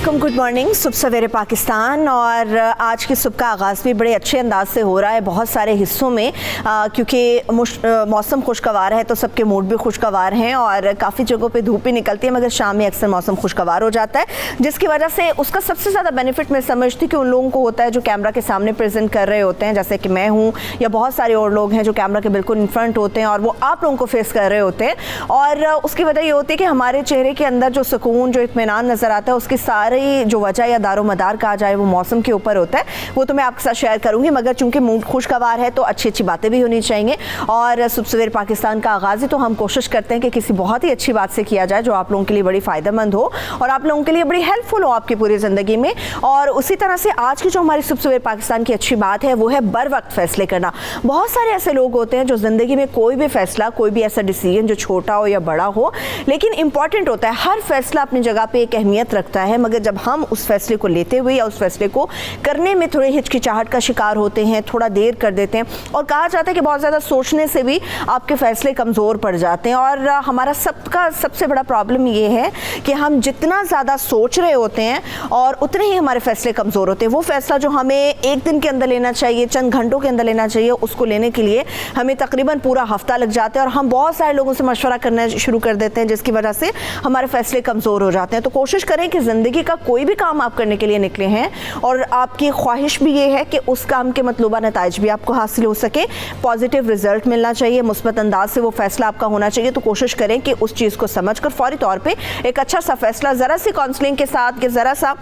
अस्सलामुअलैकुम, good morning. सुबह सवेरे पाकिस्तान। और आज की सुबह का आगाज़ भी बड़े अच्छे अंदाज से हो रहा है बहुत सारे हिस्सों में, क्योंकि मौसम खुशगवार है तो सबके मूड भी खुशगवार हैं और काफ़ी जगहों पे धूप भी निकलती है, मगर शाम में अक्सर मौसम खुशगवार हो जाता है, जिसकी वजह से उसका सबसे ज़्यादा बेनिफिट मैं समझती कि उन लोगों को होता है जो कैमरा के सामने प्रेजेंट कर रहे होते हैं, जैसे कि मैं हूँ या बहुत सारे और लोग हैं जो कैमरा के बिल्कुल इन फ्रंट होते हैं और वो आप लोगों को फेस कर रहे होते हैं। और उसकी वजह ये होती है कि हमारे चेहरे के अंदर जो सुकून, जो इत्मीनान नज़र आता है, उसकी सारी जो वजह या दारो मदार कहा जाए वो मौसम के ऊपर होता है। वो तो मैं आपके साथ शेयर करूंगी, मगर चूंकि मूड खुशगवार है तो अच्छी अच्छी बातें भी होनी चाहिए। और सुबह सवेरे पाकिस्तान का आगाज़ ही तो हम कोशिश करते हैं कि किसी बहुत ही अच्छी बात से किया जाए जो आप लोगों के लिए बड़ी फ़ायदेमंद हो और आप लोगों के लिए बड़ी हेल्पफुल हो आपकी पूरी ज़िंदगी में। और उसी तरह से आज की जो हमारी सुबह सवेरे पाकिस्तान की अच्छी बात है वो है बर वक्त फ़ैसले करना। बहुत सारे ऐसे लोग होते हैं जो ज़िंदगी में कोई भी फ़ैसला, कोई भी ऐसा डिसीजन जो छोटा हो या बड़ा हो लेकिन इंपॉर्टेंट होता है, हर फैसला अपनी जगह पे एक अहमियत रखता है, मगर जब हम उस फैसले को लेते हुए या उस फैसले को करने में थोड़ी हिचकिचाहट का शिकार होते हैं, थोड़ा देर कर देते हैं, और कहा जाता है कि बहुत ज़्यादा सोचने से भी आपके फैसले कमज़ोर पड़ जाते हैं। और हमारा सबका सबसे बड़ा प्रॉब्लम ये है कि हम जितना ज़्यादा सोच रहे होते हैं और उतने ही हमारे फैसले कमज़ोर होते हैं। वो फैसला जो हमें एक दिन के अंदर लेना चाहिए, चंद घंटों के अंदर लेना चाहिए, उसको लेने के लिए हमें तकरीबन पूरा हफ्ता लग जाता है और हम बहुत सारे लोगों से मशवरा करना शुरू कर देते हैं, जिसकी वजह से हमारे फैसले कमज़ोर हो जाते हैं। तो कोशिश करें कि ज़िंदगी का कोई भी काम आप करने के लिए निकले हैं और आपकी ख्वाहिश भी ये है कि उस काम के मतलूबा नताइज भी आपको हासिल हो सके, पॉजिटिव रिजल्ट मिलना चाहिए, मुस्बत अंदाज से वो फैसला आपका होना चाहिए। तो कोशिश करें कि उस चीज़ को समझकर फौरी तौर पे एक अच्छा सा फैसला, ज़रा सी काउंसलिंग के साथ, कि ज़रा सा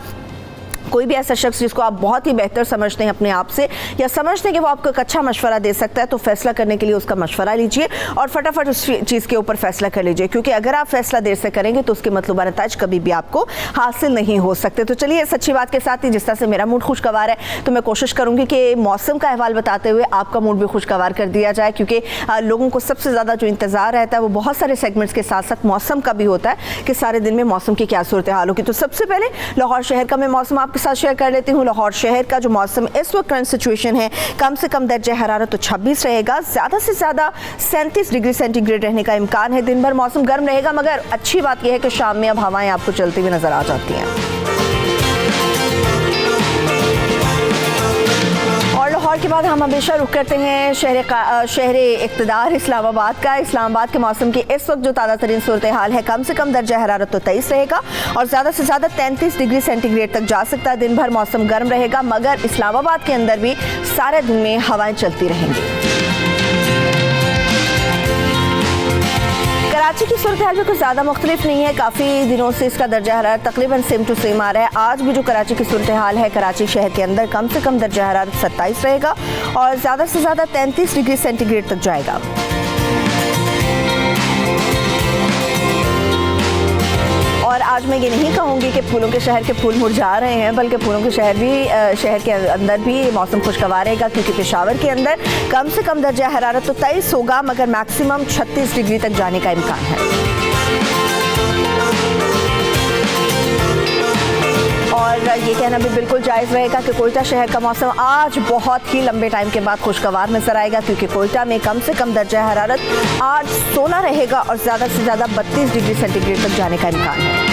कोई भी ऐसा शख्स जिसको आप बहुत ही बेहतर समझते हैं अपने आप से, या समझते हैं कि वो आपको एक अच्छा मशवरा दे सकता है, तो फैसला करने के लिए उसका मशवरा लीजिए और फटाफट उस चीज़ के ऊपर फैसला कर लीजिए, क्योंकि अगर आप फैसला देर से करेंगे तो उसके मतलूबा नताइज कभी भी आपको हासिल नहीं हो सकते। तो चलिए, इस अच्छी बात के साथ ही जिस तरह से मेरा मूड खुशगवार है तो मैं कोशिश करूँगी कि मौसम का अहवाल बताते हुए आपका मूड भी खुशगवार कर दिया जाए, क्योंकि लोगों को सबसे ज़्यादा जो इंतज़ार रहता है वो बहुत सारे सेगमेंट्स के साथ साथ मौसम का भी होता है कि सारे दिन में मौसम की क्या सूरत हाल होगी। तो सबसे पहले लाहौर शहर का मैं मौसम आपके साथ शेयर कर लेती हूँ। लाहौर शहर का जो मौसम इस वक्त करंट सिचुएशन है, कम से कम दर्जा हरारत तो 26 रहेगा, ज़्यादा से ज़्यादा 37 डिग्री सेंटीग्रेड रहने का इम्कान है। दिन भर मौसम गर्म रहेगा, मगर अच्छी बात यह है कि शाम में अब हवाएं आपको चलती हुई नजर आ जाती हैं। और लाहौर के बाद हम हमेशा रुक करते हैं शहर इक़्तिदार इस्लामाबाद का। इस्लामाबाद के मौसम की इस वक्त जो ताज़ा तरीन सूरत हाल है, कम से कम दर्जा हरारत तो 23 रहेगा और ज़्यादा से ज़्यादा 33 डिग्री सेंटीग्रेड तक जा सकता है। दिन भर मौसम गर्म रहेगा, मगर इस्लामाबाद के अंदर भी सारे दिन में हवाएं चलती रहेंगी। कराची की सूरत हाल भी कुछ ज़्यादा मुख्तलिफ नहीं है, काफ़ी दिनों से इसका दर्जा हरारत तकरीबन सेम टू सेम आ रहा है। आज भी जो कराची की सूरत हाल है, कराची शहर के अंदर कम से कम दर्जा हरारत 27 रहेगा और ज़्यादा से ज़्यादा 33 डिग्री सेंटीग्रेड तक जाएगा। और आज मैं ये नहीं कहूँगी कि फूलों के शहर के फूल मुरझा रहे हैं, बल्कि फूलों के शहर के अंदर भी मौसम खुशगवार रहेगा, क्योंकि पेशावर के अंदर कम से कम दर्जा हरारत तो 23 होगा, मगर मैक्सिमम 36 डिग्री तक जाने का इम्कान है। और ये कहना भी बिल्कुल जायज़ रहेगा कि कोयटा शहर का मौसम आज बहुत ही लंबे टाइम के बाद खुशगवार नजर आएगा, क्योंकि कोयटा में कम से कम दर्जा हरारत आज 16 रहेगा और ज़्यादा से ज़्यादा 32 डिग्री सेंटीग्रेड तक जाने का इम्कान है।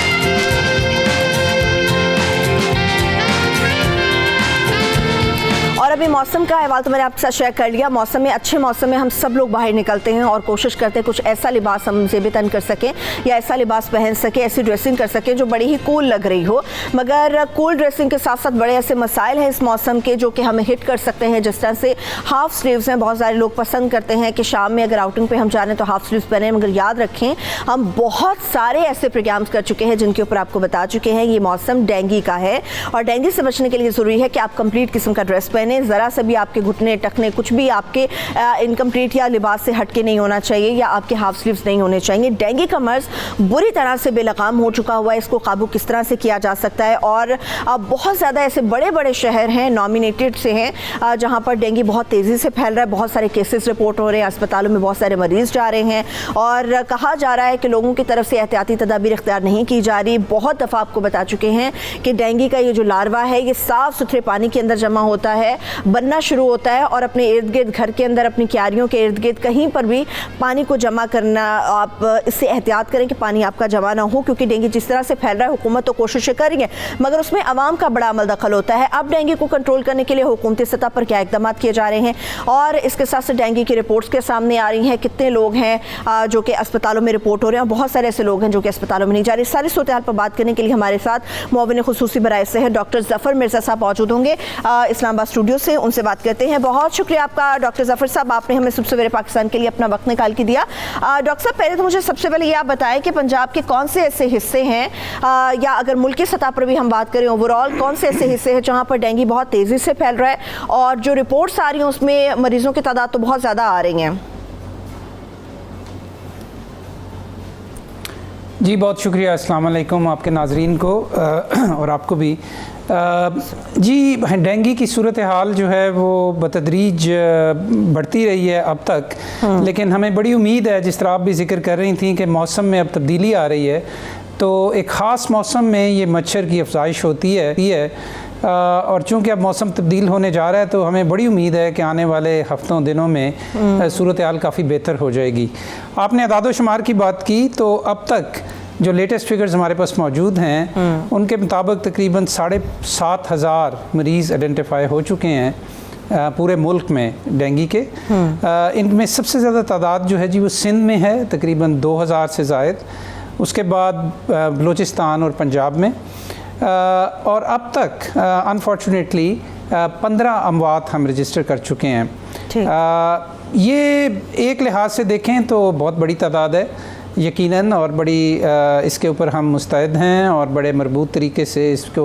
और अभी मौसम का अहवाल तो मैंने आपके साथ शेयर कर लिया। मौसम में, अच्छे मौसम में हम सब लोग बाहर निकलते हैं और कोशिश करते हैं कुछ ऐसा लिबास हम ज़ेब-ए-तन कर सकें या ऐसा लिबास पहन सकें, ऐसी ड्रेसिंग कर सकें जो बड़ी ही कूल लग रही हो। मगर कूल ड्रेसिंग के साथ साथ बड़े ऐसे मसाइल हैं इस मौसम के जो कि हमें हिट कर सकते हैं, जिस तरह से हाफ स्लीव्स हैं। बहुत सारे लोग पसंद करते हैं कि शाम में अगर आउटिंग पर हम जाने तो हाफ स्लीव्स पहने, मगर याद रखें हम बहुत सारे ऐसे प्रोग्राम्स कर चुके हैं जिनके ऊपर आपको बता चुके हैं ये मौसम डेंगू का है और डेंगू से बचने के लिए ज़रूरी है कि आप कंप्लीट किस्म का ड्रेस पहने। ज़रा सा भी आपके घुटने, टखने कुछ भी आपके इनकम्प्लीट या लिबास से हटके नहीं होना चाहिए, या आपके हाफ स्लीव्स नहीं होने चाहिए। डेंगू का मर्ज बुरी तरह से बेलगाम हो चुका हुआ है, इसको काबू किस तरह से किया जा सकता है। और बहुत ज़्यादा ऐसे बड़े बड़े शहर हैं, नॉमिनेटेड से हैं, जहाँ पर डेंगू बहुत तेज़ी से फैल रहा है, बहुत सारे केसेस रिपोर्ट हो रहे हैं, अस्पतालों में बहुत सारे मरीज जा रहे हैं और कहा जा रहा है कि लोगों की तरफ से एहतियाती तदाबीर इख्तियार नहीं की जा रही। बहुत दफ़ा आपको बता चुके हैं कि डेंगू का ये जो लार्वा है ये साफ़ सुथरे पानी के अंदर जमा होता है, बनना शुरू होता है और अपने इर्द गिर्द, घर के अंदर, अपनी क्यारियों के इर्द गिर्द कहीं पर भी पानी को जमा करना, आप इससे एहतियात करें कि पानी आपका जमा ना हो, क्योंकि डेंगू जिस तरह से फैल रहा है हुकूमत तो कोशिशें कर रही है मगर उसमें आवाम का बड़ा अमल दखल होता है। अब डेंगू को कंट्रोल करने के लिए हुकूमती सतह पर क्या इकदाम किए जा रहे हैं और इसके साथ साथ डेंगू की रिपोर्ट्स के सामने आ रही हैं, कितने लोग हैं जो कि अस्पतालों में रिपोर्ट हो रहे हैं और बहुत सारे ऐसे लोग हैं जो कि अस्पतालों में नहीं जा रहे। सारी सूरत हाल पर बात करने के लिए हमारे साथ मुआविन खुसूसी बराए सेहत डॉक्टर जफर मिर्जा साहब मौजूद होंगे इस्लामाबाद स्टूडियो से। उनसे बात करते हैं। बहुत शुक्रिया आपका डॉक्टर जफर साहब, आपने हमें सुबह सवेरे पाकिस्तान के लिए अपना वक्त निकाल के दिया। डॉक्टर साहब, पहले तो मुझे सबसे पहले ये आप बताएं कि पंजाब के कौन से ऐसे हिस्से हैं या अगर मुल्क की सतह पर भी हम बात करें ओवरऑल, कौन से ऐसे हिस्से हैं जहाँ पर डेंगू बहुत तेज़ी से फैल रहा है और जो रिपोर्ट्स आ रही हैं उसमें मरीजों की तादाद तो बहुत ज़्यादा आ रही हैं? जी बहुत शुक्रिया, अस्सलाम वालेकुम आपके नाजरीन को और आपको भी। जी डेंगू की सूरत हाल जो है वो बतदरीज बढ़ती रही है अब तक, लेकिन हमें बड़ी उम्मीद है, जिस तरह आप भी जिक्र कर रही थी कि मौसम में अब तब्दीली आ रही है, तो एक ख़ास मौसम में ये मच्छर की अफजाइश होती है और चूँकि अब मौसम तब्दील होने जा रहा है तो हमें बड़ी उम्मीद है कि आने वाले हफ्तों दिनों में सूरत हाल काफ़ी बेहतर हो जाएगी। आपने अदाद शुमार की बात की, तो अब तक जो लेटेस्ट फिगर्स हमारे पास मौजूद हैं उनके मुताबिक तकरीबन 7,500 मरीज़ आइडेंटिफाई हो चुके हैं पूरे मुल्क में डेंगू के। इनमें सबसे ज़्यादा तादाद जो है जी वो सिंध में है, तकरीबन 2,000 से ज़ायद, उसके बाद बलूचिस्तान और पंजाब में, और अब तक अनफॉर्चुनेटली 15 अमवात हम रजिस्टर कर चुके हैं। ये एक लिहाज से देखें तो बहुत बड़ी तादाद है यकीनन, और बड़ी इसके ऊपर हम मुस्तैद हैं और बड़े मरबूत तरीके से इसको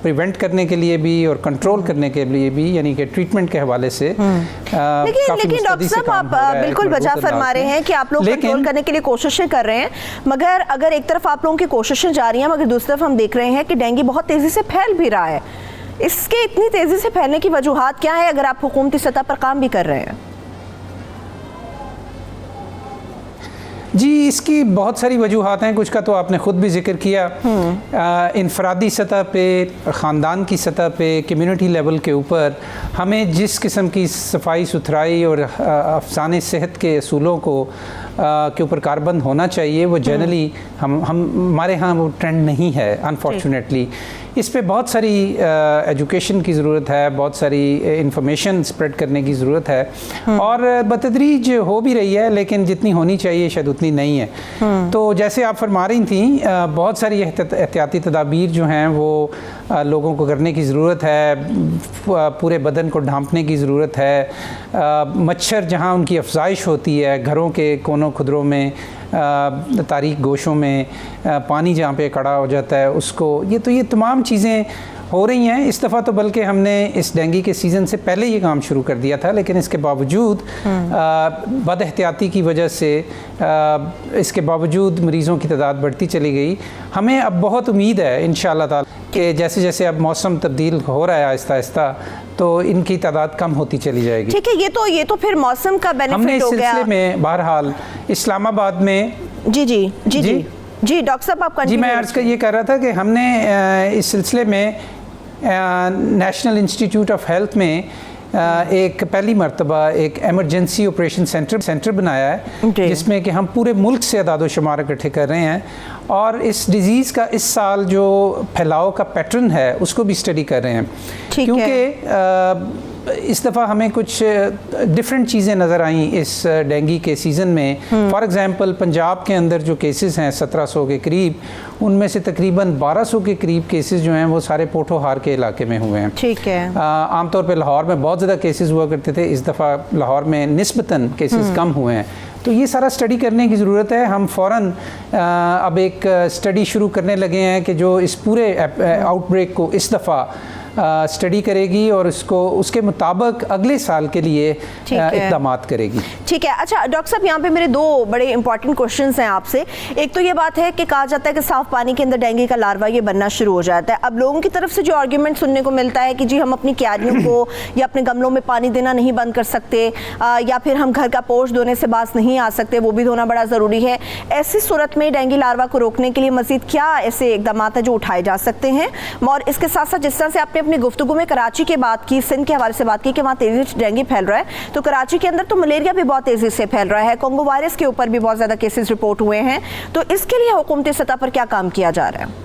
प्रिवेंट करने के लिए भी और कंट्रोल करने के लिए भी, यानी कि ट्रीटमेंट के हवाले से लेकिन डॉक्टर साहब आप बिल्कुल वजह फरमा रहे हैं कि आप लोग कंट्रोल करने के लिए कोशिशें कर रहे हैं, मगर अगर एक तरफ आप लोगों की कोशिशें जारी हैं मगर दूसरी तरफ हम देख रहे हैं कि डेंगू बहुत तेज़ी से फैल भी रहा है। इसके इतनी तेज़ी से फैलने की वजूहात क्या है अगर आप हुकूमती सतह पर काम भी कर रहे हैं? जी इसकी बहुत सारी वजूहात हैं, कुछ का तो आपने ख़ुद भी जिक्र किया। इनफरादी सतह पे, ख़ानदान की सतह पे, कम्युनिटी लेवल के ऊपर हमें जिस किस्म की सफाई सुथराई और अफसाने सेहत के असूलों को के ऊपर कारबंद होना चाहिए, वो जनरली हमारे यहाँ वो ट्रेंड नहीं है अनफॉर्चुनेटली। इस पे बहुत सारी एजुकेशन की ज़रूरत है, बहुत सारी इंफॉर्मेशन स्प्रेड करने की ज़रूरत है और बतदरीज हो भी रही है, लेकिन जितनी होनी चाहिए शायद उतनी नहीं है। तो जैसे आप फरमा रही थी, बहुत सारी एहतियाती तदाबीर जो हैं वो लोगों को करने की ज़रूरत है, पूरे बदन को ढांपने की ज़रूरत है। मच्छर जहाँ उनकी अफजाइश होती है, घरों के कोनों खुदरों में, तारीक गोशों में, पानी जहाँ पे खड़ा हो जाता है उसको, ये तमाम चीज़ें हो रही हैं। इस दफ़ा तो बल्कि हमने इस डेंगू के सीज़न से पहले ये काम शुरू कर दिया था, लेकिन इसके बावजूद बद एहतियाती की वजह से इसके बावजूद मरीज़ों की तादाद बढ़ती चली गई। हमें अब बहुत उम्मीद है इंशाअल्लाह ताला कि जैसे जैसे अब मौसम तब्दील हो रहा है आहिस्ता आहिस्ता, तो इनकी तादाद कम होती चली जाएगी। ठीक है, ये तो फिर मौसम का बेनिफिट हो गया। हमने इस सिलसिले में बहरहाल इस्लामाबाद में जी डॉक्टर साहब आप जी मैं अर्ज़ का ये कर रहा था कि हमने इस सिलसिले में नेशनल इंस्टीट्यूट ऑफ हेल्थ में एक पहली मरतबा एक एमरजेंसी ऑपरेशन सेंटर बनाया है, जिसमें कि हम पूरे मुल्क से अदाद शुमार इकट्ठे कर रहे हैं और इस डिज़ीज़ का इस साल जो फैलाव का पैटर्न है उसको भी स्टडी कर रहे हैं, क्योंकि इस दफ़ा हमें कुछ डिफरेंट चीज़ें नज़र आईं इस डेंगू के सीज़न में। फॉर एग्ज़ाम्पल पंजाब के अंदर जो केसेस हैं 1700 के करीब, उनमें से तकरीबन 1200 के करीब केसेस जो हैं वो सारे पोठोहार के इलाके में हुए हैं। ठीक है। आमतौर पे लाहौर में बहुत ज़्यादा केसेस हुआ करते थे, इस दफ़ा लाहौर में निस्बतन केसेस कम हुए हैं। तो ये सारा स्टडी करने की ज़रूरत है। हम फ़ौरन अब एक स्टडी शुरू करने लगे हैं कि जो इस पूरे आउटब्रेक को इस दफ़ा स्टडी करेगी और उसको उसके मुताबिक अगले साल के लिए इक़दामात करेगी। ठीक है। अच्छा डॉक्टर साहब, यहाँ पे मेरे दो बड़े इंपॉर्टेंट क्वेश्चंस हैं आपसे। एक तो ये बात है कि कहा जाता है कि साफ़ पानी के अंदर डेंगू का लार्वा ये बनना शुरू हो जाता है। अब लोगों की तरफ से जो आर्ग्यूमेंट सुनने को मिलता है कि जी हम अपनी क्यारियों को या अपने गमलों में पानी देना नहीं बंद कर सकते, या फिर हम घर का पोर्च धोने से बाज नहीं आ सकते, वो भी धोना बड़ा ज़रूरी है। ऐसी सूरत में डेंगू लार्वा को रोकने के लिए मज़ीद क्या ऐसे इक़दामात हैं जो उठाए जा सकते हैं? और इसके साथ साथ जिस तरह से आपने अपनी गुफ्तगू में कराची की बात की, सिंध के हवाले से बात की कि वहाँ तेज़ी से डेंगू फैल रहा है, तो कराची के अंदर तो मलेरिया भी बहुत तेज़ी से फैल रहा है, कोंगो वायरस के ऊपर भी बहुत ज़्यादा केसेस रिपोर्ट हुए हैं। तो इसके लिए हुकूमती सतह पर क्या काम किया जा रहा है?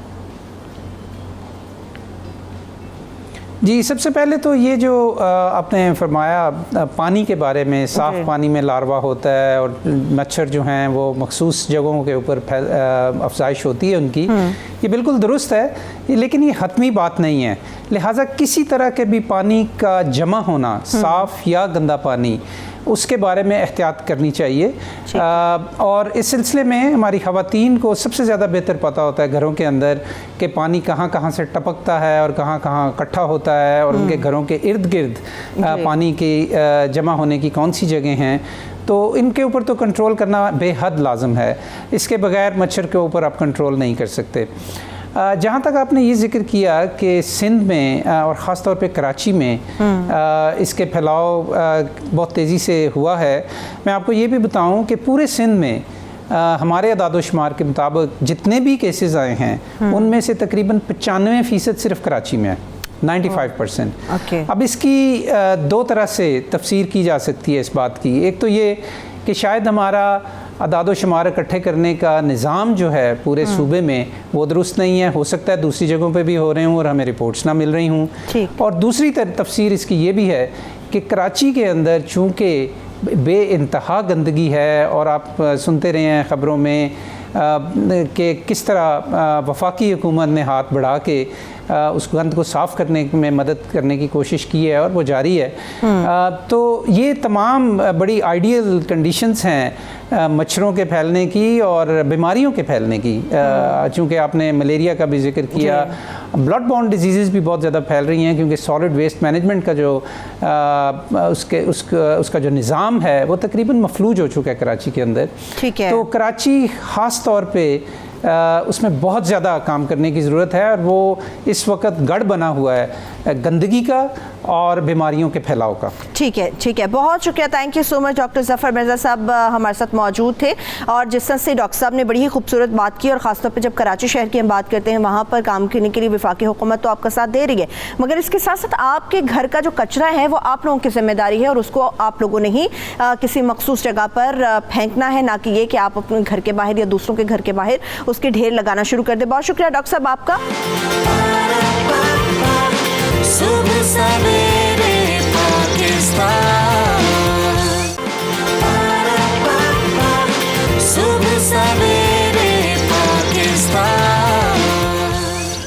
जी, सबसे पहले तो ये जो आपने फरमाया पानी के बारे में, साफ़ पानी में लार्वा होता है और मच्छर जो हैं वो मखसूस जगहों के ऊपर अफजाइश होती है उनकी, ये बिल्कुल दुरुस्त है, लेकिन ये हतमी बात नहीं है। लिहाजा किसी तरह के भी पानी का जमा होना, साफ़ या गंदा पानी, उसके बारे में एहतियात करनी चाहिए। और इस सिलसिले में हमारी ख़वातीन को सबसे ज़्यादा बेहतर पता होता है घरों के अंदर कि पानी कहाँ कहाँ से टपकता है और कहाँ कहाँ इकट्ठा होता है, और उनके घरों के इर्द गिर्द पानी की जमा होने की कौन सी जगह हैं। तो इनके ऊपर तो कंट्रोल करना बेहद लाजम है, इसके बगैर मच्छर के ऊपर आप कंट्रोल नहीं कर सकते। जहाँ तक आपने ये जिक्र किया कि सिंध में और ख़ास तौर पे कराची में इसके फैलाव बहुत तेज़ी से हुआ है, मैं आपको ये भी बताऊं कि पूरे सिंध में हमारे अदाद-ओ-शुमार के मुताबिक जितने भी केसेस आए हैं उनमें से तकरीबन 95% सिर्फ कराची में है, 95%। अब इसकी दो तरह से तफसीर की जा सकती है इस बात की। एक तो ये कि शायद हमारा अदाद-ओ-शुमार इकट्ठे करने का निज़ाम जो है पूरे सूबे में वो दुरुस्त नहीं है, हो सकता है दूसरी जगहों पे भी हो रहे हों और हमें रिपोर्ट्स ना मिल रही हों। और दूसरी तफसीर इसकी ये भी है कि कराची के अंदर चूँकि बेइंतहा गंदगी है, और आप सुनते रहे हैं ख़बरों में कि किस तरह वफाकी हुकूमत ने हाथ बढ़ा के उस गंद को साफ़ करने में मदद करने की कोशिश की है और वो जारी है। तो ये तमाम बड़ी आइडियल कंडीशंस हैं मच्छरों के फैलने की और बीमारियों के फैलने की। चूँकि आपने मलेरिया का भी जिक्र किया, ब्लड बॉर्न डिजीज़ भी बहुत ज़्यादा फैल रही हैं क्योंकि सॉलिड वेस्ट मैनेजमेंट का जो उसका जो निज़ाम है वो तकरीबन मफलूज हो चुका है कराची के अंदर। ठीक है। तो कराची ख़ास तौर पे उसमें बहुत ज़्यादा काम करने की ज़रूरत है, और वो इस वक्त गढ़ बना हुआ है गंदगी का और बीमारियों के फैलाव का। ठीक है, ठीक है, बहुत शुक्रिया, thank you so much. Doctor Zafar Mirza साहब हमारे साथ मौजूद थे, और जिस तरह से डॉक्टर साहब ने बड़ी ही खूबसूरत बात की, और ख़ासतौर पे जब कराची शहर की हम बात करते हैं वहाँ पर काम करने के लिए वफाकी हुकूमत तो आपका साथ दे रही है, मगर इसके साथ साथ आपके घर का जो कचरा है वो आप लोगों की जिम्मेदारी है, और उसको आप लोगों ने ही किसी मखसूस जगह पर फेंकना है, ना कि ये कि आप अपने घर के बाहर या दूसरों के घर के बाहर उसके ढेर लगाना शुरू कर दे। बहुत शुक्रिया डॉक्टर साहब आपका। सुबह सवेरे पाकिस्तान, सुबह सवेरे पाकिस्तान।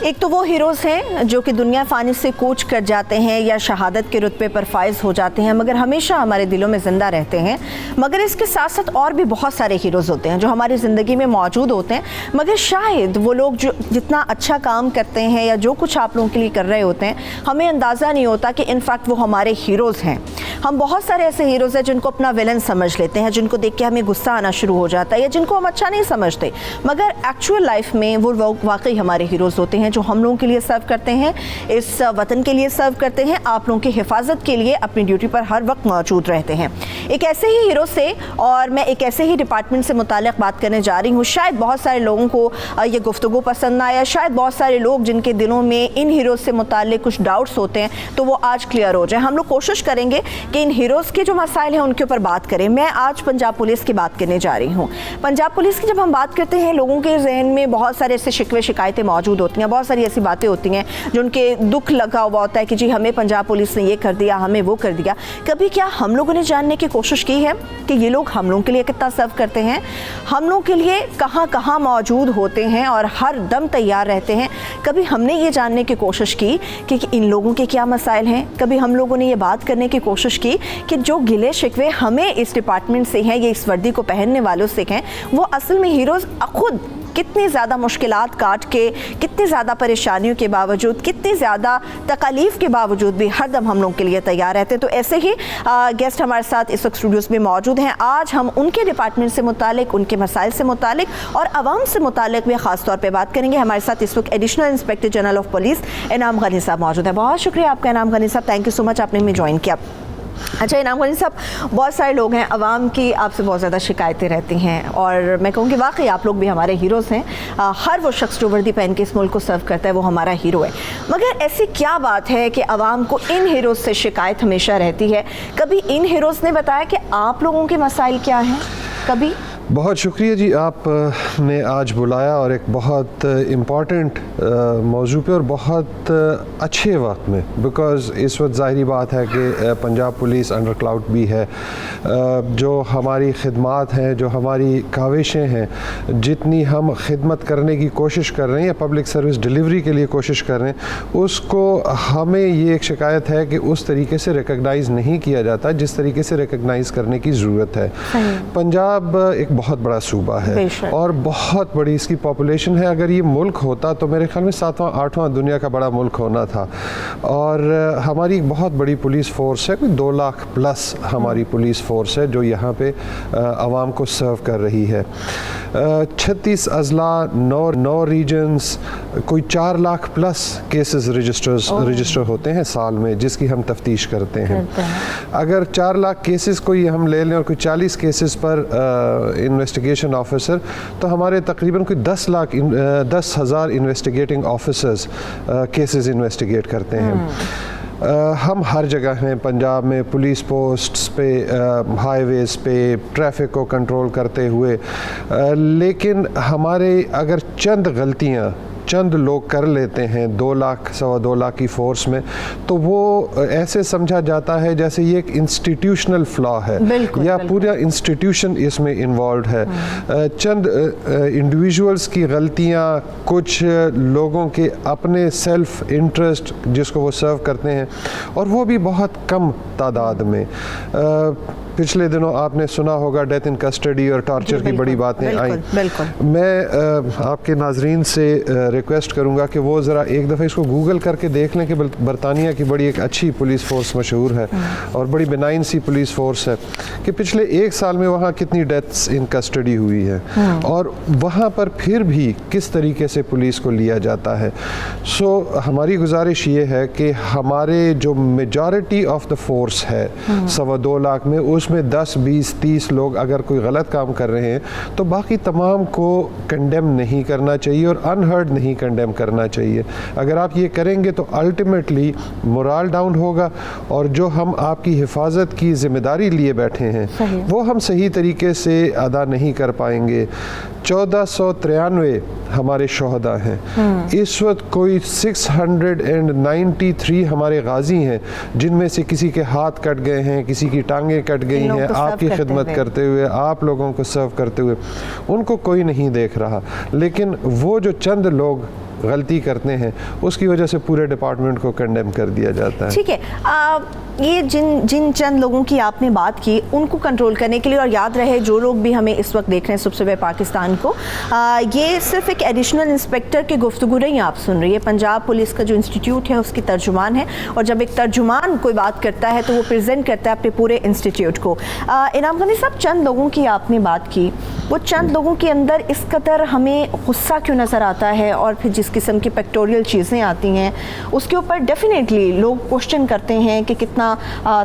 एक तो वो हीरोज़ हैं जो कि दुनिया फ़ानी से कूच कर जाते हैं या शहादत के रुतबे पर फाइज हो जाते हैं, मगर हमेशा हमारे दिलों में ज़िंदा रहते हैं। मगर इसके साथ साथ और भी बहुत सारे हीरोज़ होते हैं जो हमारी ज़िंदगी में मौजूद होते हैं, मगर शायद वो लोग जो जितना अच्छा काम करते हैं या जो कुछ आप लोगों के लिए कर रहे होते हैं, हमें अंदाज़ा नहीं होता कि इनफैक्ट वो हमारे हीरोज़ हैं। हम बहुत सारे ऐसे हीरोज़ हैं जिनको अपना विलन समझ लेते हैं, जिनको देख के हमें गुस्सा आना शुरू हो जाता है या जिनको हम अच्छा नहीं समझते, मगर एक्चुअल लाइफ में वो वाकई हमारे हीरोज़ होते हैं जो हम लोगों के लिए सर्व करते हैं, इस वतन के लिए सर्व करते हैं, आप लोगों की हिफाजत के लिए अपनी ड्यूटी पर हर वक्त मौजूद रहते हैं। एक ऐसे ही हीरो से और मैं एक ऐसे ही डिपार्टमेंट से मुताल्लिक़ बात करने जा रही हूँ। शायद बहुत सारे लोगों को ये गुफ्तगू पसंद ना आया, शायद बहुत सारे लोग जिनके दिलों में इन हीरोज़ से मुताल्लिक़ कुछ डाउट्स होते हैं तो वो आज क्लियर हो जाए। हम लोग कोशिश करेंगे कि इन हीरोज़ के जो मसाइल हैं उनके ऊपर बात करें। मैं आज पंजाब पुलिस की बात करने जा रही हूँ। पंजाब पुलिस की जब हम बात करते हैं, लोगों के जहन में बहुत सारे ऐसे शिकवे शिकायतें मौजूद होती हैं, बहुत सारी ऐसी बातें होती हैं जो उनके दुख लगा हुआ होता है कि जी हमें पंजाब पुलिस ने ये कर दिया, हमें वो कर दिया। कभी क्या हम लोगों ने जानने की कोशिश की है कि ये लोग हम लोगों के लिए कितना सर्व करते हैं, हम लोगों के लिए कहाँ कहाँ मौजूद होते हैं और हर दम तैयार रहते हैं? कभी हमने ये जानने की कोशिश की कि इन लोगों के क्या मसाइल हैं? कभी हम लोगों ने ये बात करने की कोशिश की कि जो गिले शिकवे हमें इस डिपार्टमेंट से हैं, ये इस वर्दी को पहनने वालों से हैं, वो असल में हीरोज़ खुद कितनी ज़्यादा मुश्किलात काट के, कितनी ज़्यादा परेशानियों के बावजूद, कितनी ज़्यादा तकलीफ़ के बावजूद भी हर दम हम लोगों के लिए तैयार रहते हैं। तो ऐसे ही गेस्ट हमारे साथ इस वक्त स्टूडियोज़ में मौजूद हैं। आज हम उनके डिपार्टमेंट से मुतालिक, उनके मसाइल से मुतालिक और आवाम से मुतालिक भी ख़ास तौर पर बात करेंगे। हमारे साथ इस वक्त additional inspector general of police इनाम गनी साहब मौजूद हैं। बहुत शुक्रिया आपका इनाम गनी साहब, थैंक यू सो मच, आपने हमें ज्वाइन किया। अच्छा इनाम गनी साहब, बहुत सारे लोग हैं, आवाम की आपसे बहुत ज़्यादा शिकायतें रहती हैं और मैं कहूँगी वाकई आप लोग भी हमारे हीरोज़ हैं। हर वो शख्स जो वर्दी पहन के इस मुल्क को सर्व करता है वो हमारा हीरो है। मगर ऐसी क्या बात है कि आवाम को इन हीरोज़ से शिकायत हमेशा रहती है? कभी इन हीरोज़ ने बताया कि आप लोगों के मसाइल क्या हैं? कभी? बहुत शुक्रिया जी, आपने आज बुलाया और एक बहुत इम्पॉर्टेंट मौजू पे और बहुत अच्छे वक्त में, बिकॉज़ इस वक्त ज़ाहिरी बात है कि पंजाब पुलिस अंडर क्लाउड भी है। जो हमारी खिदमात हैं, जो हमारी काविशें हैं, जितनी हम खिदमत करने की कोशिश कर रहे हैं या पब्लिक सर्विस डिलीवरी के लिए कोशिश कर रहे हैं, उसको हमें ये एक शिकायत है कि उस तरीके से रिकगनाइज़ नहीं किया जाता जिस तरीके से रिकगनाइज़ करने की ज़रूरत है। पंजाब एक बहुत बड़ा सूबा है और बहुत बड़ी इसकी पॉपुलेशन है। अगर ये मुल्क होता तो मेरे ख्याल में 7वां 8वां दुनिया का बड़ा मुल्क होना था। और हमारी एक बहुत बड़ी पुलिस फोर्स है, कोई 2 लाख प्लस हमारी पुलिस फोर्स है जो यहाँ पे आवाम को सर्व कर रही है। 36 अजला, 9 रीजन्स, कोई 4 लाख प्लस केसेस रजिस्टर होते हैं साल में, जिसकी हम तफ्तीश करते हैं। अगर 4 लाख केसेस कोई हम ले लें और कोई 40 केसेस पर इन्वेस्टिगेशन ऑफिसर, तो हमारे तकरीबन कोई 10,000 इन्वेस्टिगेटिंग ऑफिसर्स केसेस इन्वेस्टिगेट करते हैं। हम हर जगह हैं पंजाब में, पुलिस पोस्ट्स पे, हाईवेज़ पे, ट्रैफिक को कंट्रोल करते हुए, लेकिन हमारे अगर चंद लोग कर लेते हैं 2 लाख 2.25 लाख की फोर्स में, तो वो ऐसे समझा जाता है जैसे ये एक इंस्टीट्यूशनल फ्लॉ है या पूरा इंस्टीट्यूशन इसमें इन्वॉल्व है। चंद इंडिविजुअल्स की गलतियां, कुछ लोगों के अपने सेल्फ इंटरेस्ट जिसको वो सर्व करते हैं, और वो भी बहुत कम तादाद में। पिछले दिनों आपने सुना होगा डेथ इन कस्टडी और टॉर्चर की बड़ी बातें आई। मैं आपके नाजरीन से रिक्वेस्ट करूंगा कि वो ज़रा एक दफ़ा इसको गूगल करके देख लें कि बरतानिया की बड़ी एक अच्छी पुलिस फोर्स मशहूर है और बड़ी बेनाइन सी पुलिस फोर्स है, कि पिछले 1 साल में वहाँ कितनी डेथ्स इन कस्टडी हुई है और वहाँ पर फिर भी किस तरीके से पुलिस को लिया जाता है। सो हमारी गुजारिश ये है कि हमारे जो मेजॉरिटी ऑफ द फोर्स है 2.25 लाख में, उसमें 10, 20, 30 लोग अगर कोई गलत काम कर रहे हैं तो बाकी तमाम को कंडेम नहीं करना चाहिए और अनहर्ड नहीं कंडेम करना चाहिए। अगर आप ये करेंगे तो अल्टीमेटली मोरल डाउन होगा और जो हम आपकी हिफाजत की जिम्मेदारी लिए बैठे हैं वो हम सही तरीके से अदा नहीं कर पाएंगे। 1493 हमारे शोहदा हैं। इस वक्त कोई 693 हमारे गाजी हैं, जिनमें से किसी के हाथ कट गए हैं, किसी की टांगें कट गई हैं आपकी खिदमत करते हुए, आप लोगों को सर्व करते हुए। उनको कोई नहीं देख रहा, लेकिन वो जो चंद लोग गलती करते हैं उसकी वजह से पूरे डिपार्टमेंट को कंडेम कर दिया जाता है। ठीक है, ये जिन चंद लोगों की आपने बात की उनको कंट्रोल करने के लिए, और याद रहे जो लोग भी हमें इस वक्त देख रहे हैं सुबह पाकिस्तान को, ये सिर्फ एक एडिशनल इंस्पेक्टर की गुफ्तगू नहीं आप सुन रही है। पंजाब पुलिस का जो इंस्टीट्यूट है उसकी तर्जुमान है, और जब एक तर्जुमान कोई बात करता है तो वो प्रेजेंट करता है अपने पूरे इंस्टीट्यूट को। इनाम गनी साहब, चंद लोगों की आपने बात की, वो चंद लोगों के अंदर इस कदर हमें गुस्सा क्यों नज़र आता है, और फिर जिस किस्म की पेक्टोरियल चीज़ें आती हैं उसके ऊपर डेफिनेटली लोग क्वेश्चन करते हैं कि कितना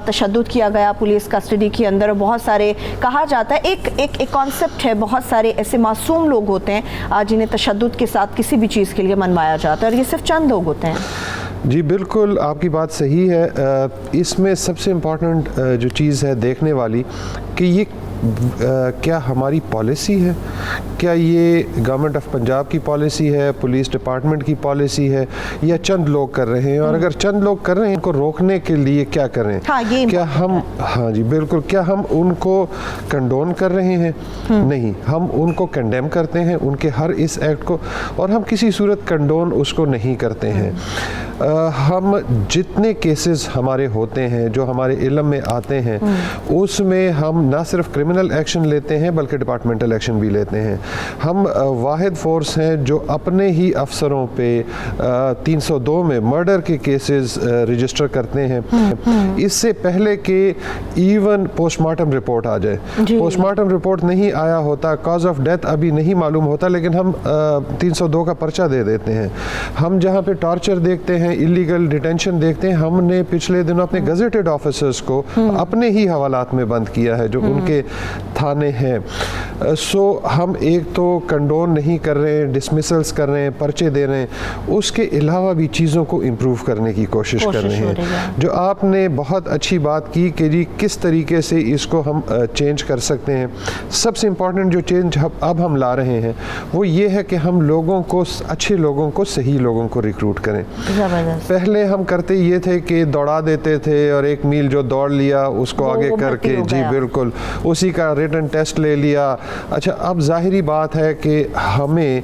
तशद्दुद किया गया पुलिस कस्टडी के अंदर। और बहुत सारे कहा जाता है, एक कॉन्सेप्ट है, बहुत सारे ऐसे मासूम लोग होते हैं जिन्हें तशद्दुद के साथ किसी भी चीज़ के लिए मनवाया जाता है, और ये सिर्फ चंद लोग होते हैं। जी बिल्कुल, आपकी बात सही है। इसमें सबसे इम्पॉर्टेंट जो चीज़ है देखने वाली कि ये क्या हमारी पॉलिसी है, क्या ये गवर्नमेंट ऑफ पंजाब की पॉलिसी है, पुलिस डिपार्टमेंट की पॉलिसी है, या चंद लोग कर रहे हैं। और अगर चंद लोग कर रहे हैं इनको रोकने के लिए क्या करें? क्या हम, हाँ जी बिल्कुल, क्या हम उनको कंडोन कर रहे हैं? नहीं, हम उनको कंडेम करते हैं, उनके हर इस एक्ट को, और हम किसी सूरत कंडोन उसको नहीं करते हैं। हम जितने केसेस हमारे होते हैं जो हमारे इल्म में आते हैं उसमें हम ना सिर्फ क्रिमिनल एक्शन लेते हैं बल्कि डिपार्टमेंटल एक्शन भी लेते हैं। हम वाहिद फोर्स हैं जो अपने ही अफसरों पे 302 में मर्डर के केसेस रजिस्टर करते हैं इससे पहले कि इवन पोस्टमार्टम रिपोर्ट आ जाए। पोस्टमार्टम रिपोर्ट नहीं आया होता, कॉज ऑफ डेथ अभी नहीं मालूम होता, लेकिन हम 302 का पर्चा दे देते हैं। हम जहाँ पे टॉर्चर देखते हैं, इलीगल डिटेंशन देखते हैं, हमने पिछले दिनों अपने गजेटेड ऑफिसर्स को अपने ही हवालात में बंद किया है जो उनके थाने हैं। सो हम एक तो कंडोन नहीं कर रहे हैं, डिसमिसल्स कर रहे हैं, पर्चे दे रहे हैं, उसके अलावा भी चीज़ों को इम्प्रूव करने की कोशिश कर रहे हैं। जो आपने बहुत अच्छी बात की कि जी किस तरीके से इसको हम चेंज कर सकते हैं। सबसे इम्पॉर्टेंट जो चेंज अब हम ला रहे हैं वो ये है कि हम लोगों को, अच्छे लोगों को, सही लोगों को रिक्रूट करें। पहले हम करते ये थे कि दौड़ा देते थे और एक मील जो दौड़ लिया उसको आगे करके, जी बिल्कुल, उसी का रिटन टेस्ट ले लिया। अच्छा, अब जाहिरी बात है कि हमें